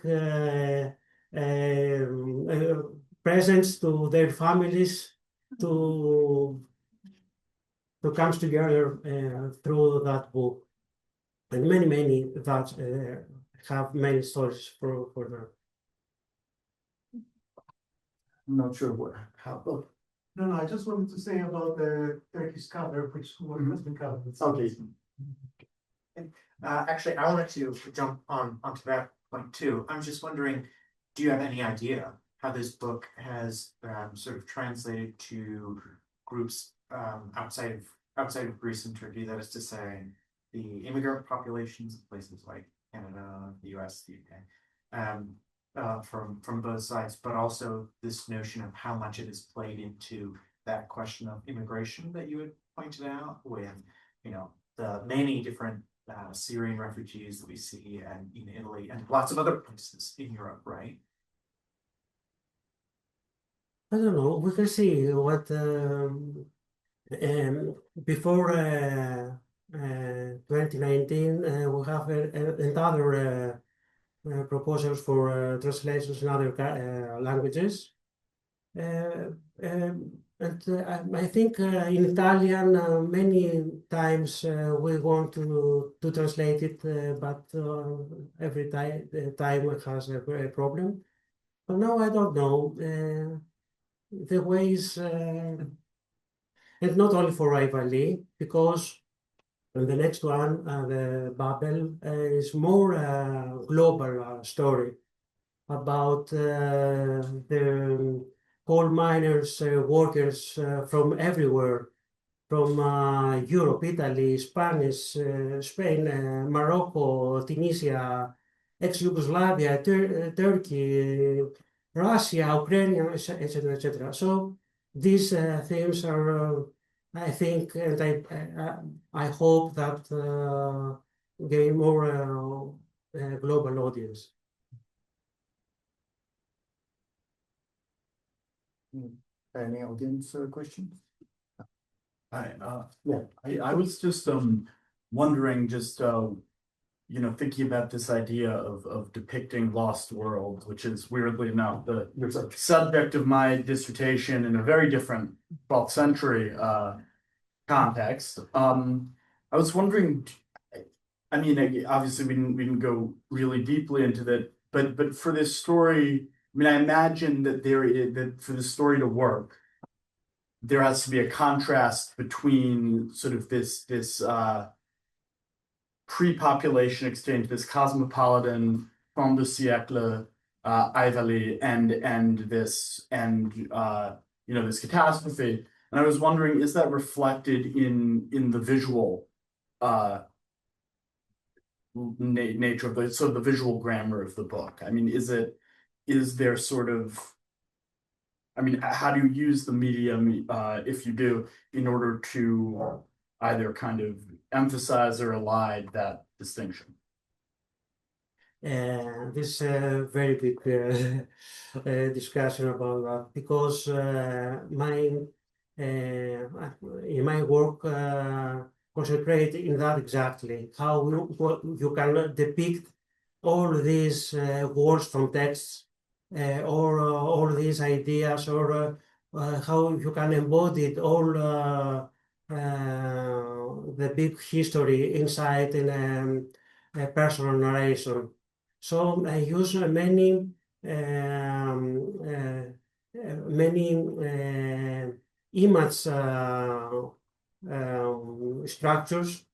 presents to their families to come together through that book, and many that have many stories for them. I'm not sure how. No, I just wanted to say about the Turkish cover, which has been covered. Okay. Actually, I wanted to jump onto that point too. I'm just wondering, do you have any idea how this book has sort of translated to groups outside of Greece and Turkey? That is to say, the immigrant populations of places like Canada, the US, the UK, from both sides, but also this notion of how much it has played into that question of immigration that you had pointed out with, the many different Syrian refugees that we see in Italy and lots of other places in Europe, right? I don't know. We can see what before 2019 we have another proposals for translations in other languages. And I think in Italian many times we want to translate it, but every time it has a problem. But now I don't know. The ways, and not only for Aivali, because the next one, the Babel, is more global story about the coal miners, workers from everywhere, from Europe, Italy, Spanish, Spain, Morocco, Tunisia, ex-Yugoslavia, Turkey, Russia, Ukraine, etc., etc. So these themes are, I think, and I hope that gain more global audience. Any audience questions? Hi, Yeah. I was just wondering, just thinking about this idea of depicting lost worlds, which is weirdly enough the subject of my dissertation in a very different 12th century context. I was wondering, I mean, obviously we didn't go really deeply into that, but for this story, I mean, I imagine that that for the story to work, there has to be a contrast between sort of this pre-population exchange, this cosmopolitan fin de siècle Aivali, and this this catastrophe. And I was wondering, is that reflected in the visual nature of the visual grammar of the book? I mean, is there sort of, I mean, how do you use the medium, if you do, in order to either kind of emphasize or elide that distinction? This is a very big discussion about that, because in my work concentrate in that exactly, how you can depict all these words from texts, or all these ideas, or how you can embody all the big history inside in a personal narration. So I use many many image structures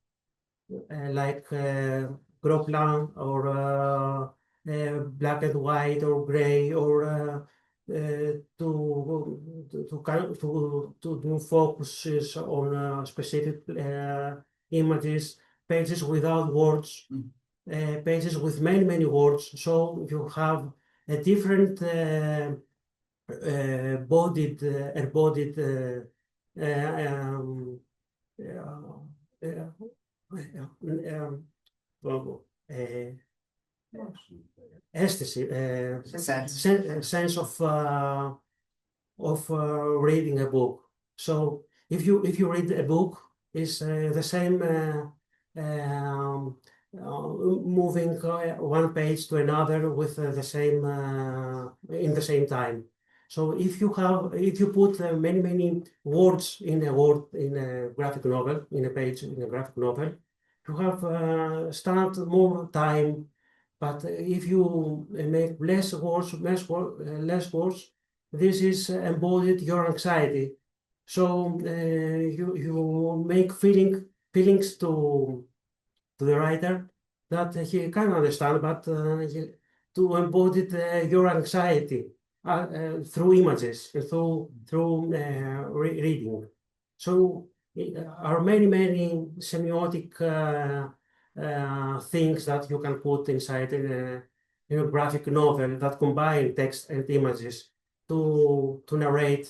like group plan or black and white or gray or to do focuses on specific images, pages without words, pages with many words. So you have a different embodied ecstasy, sense of reading a book. So if you read a book, it's the same moving one page to another with the same in the same time. So if you put many words in a graphic novel, in a page in a graphic novel, you have start more time. But if you make less words, this is embodied your anxiety. So you make feelings to the writer that he can understand, but to embody your anxiety through images, through reading. So are many semiotic things that you can put inside in a graphic novel that combine text and images to narrate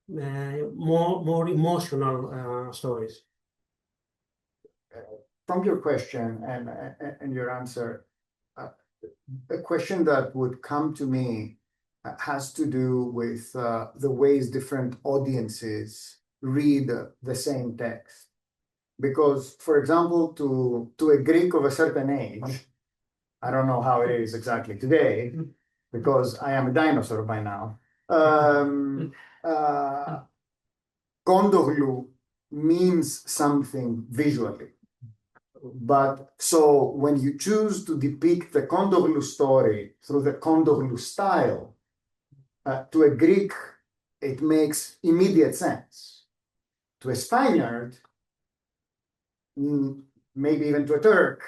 more emotional stories. From your question and your answer, a question that would come to me has to do with the ways different audiences read the same text. Because, for example, to a Greek of a certain age, I don't know how it is exactly today, because I am a dinosaur by now. Kondoglu means something visually. But so when you choose to depict the Kondoglu story through the Kondoglu style, to a Greek, it makes immediate sense. To a Spaniard, maybe even to a Turk,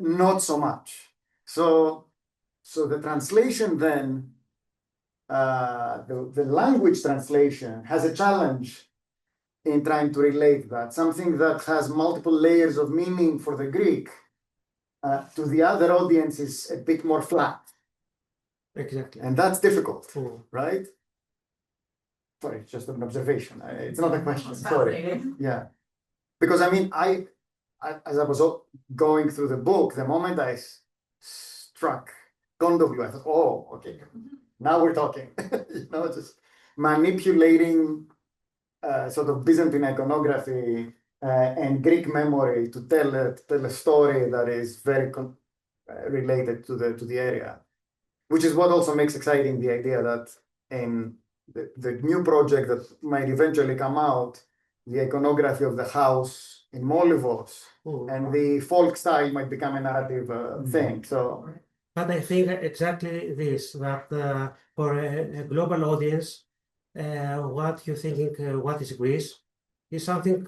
not so much. So the translation then, the language translation has a challenge in trying to relate that. Something that has multiple layers of meaning for the Greek, to the other audience is a bit more flat. Exactly. And that's difficult, right? Sorry, it's just an observation. It's not a question. Sorry. Yeah. Because I mean, as I was going through the book, the moment I struck Kondoglu, I thought, oh, okay, now we're talking. Just manipulating sort of Byzantine iconography and Greek memory to tell a story that is very related to the area, which is what also makes exciting the idea that in the new project that might eventually come out, the iconography of the house in Molivos and the folk style might become a narrative thing. So, but I think exactly this, that for a global audience, what you're thinking, what is Greece, is something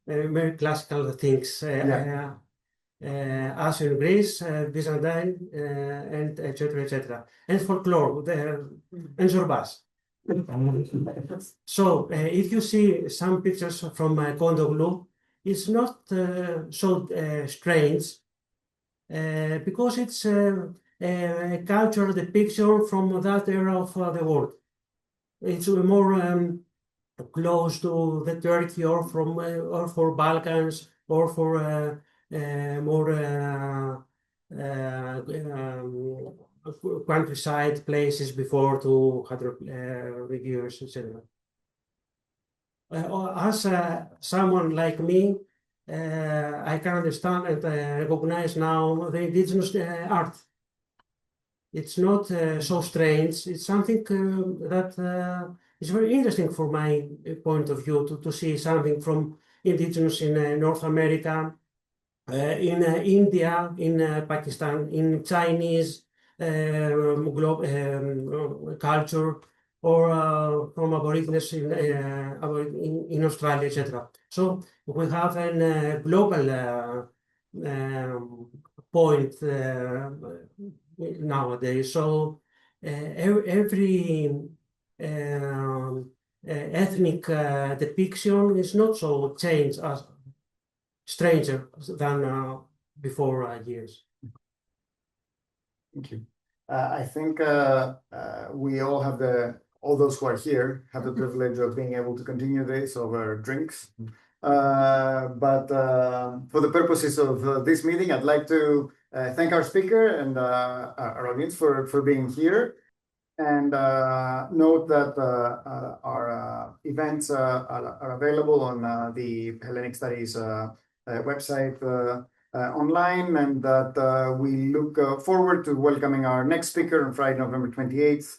very classical things. Ancient Greece, Byzantine, and etc. And folklore, and Zorbas. So if you see some pictures from Kondoglu, it's not so strange because it's a cultural depiction from that era of the world. It's more close to the Turkey or for Balkans or for more countryside places before 200 years, etc. As someone like me, I can understand and recognize now the indigenous art. It's not so strange. It's something that is very interesting for my point of view to see something from indigenous in North America, in India, in Pakistan, in Chinese culture, or from aborigines in Australia, etc. So we have a global point nowadays. So every ethnic depiction is not so changed as stranger than before years. Thank you. I think we all have all those who are here have the privilege of being able to continue this over drinks. But for the purposes of this meeting, I'd like to thank our speaker and our audience for being here. And note that our events are available on the Hellenic Studies website online, and that we look forward to welcoming our next speaker on Friday, November 28th,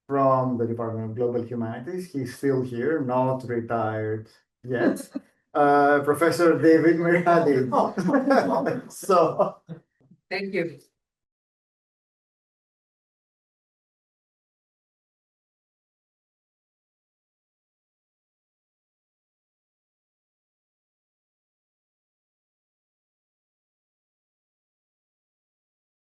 from the Department of Global Humanities. He's still here, not retired yet. Professor David Mirhadi. So, Thank you.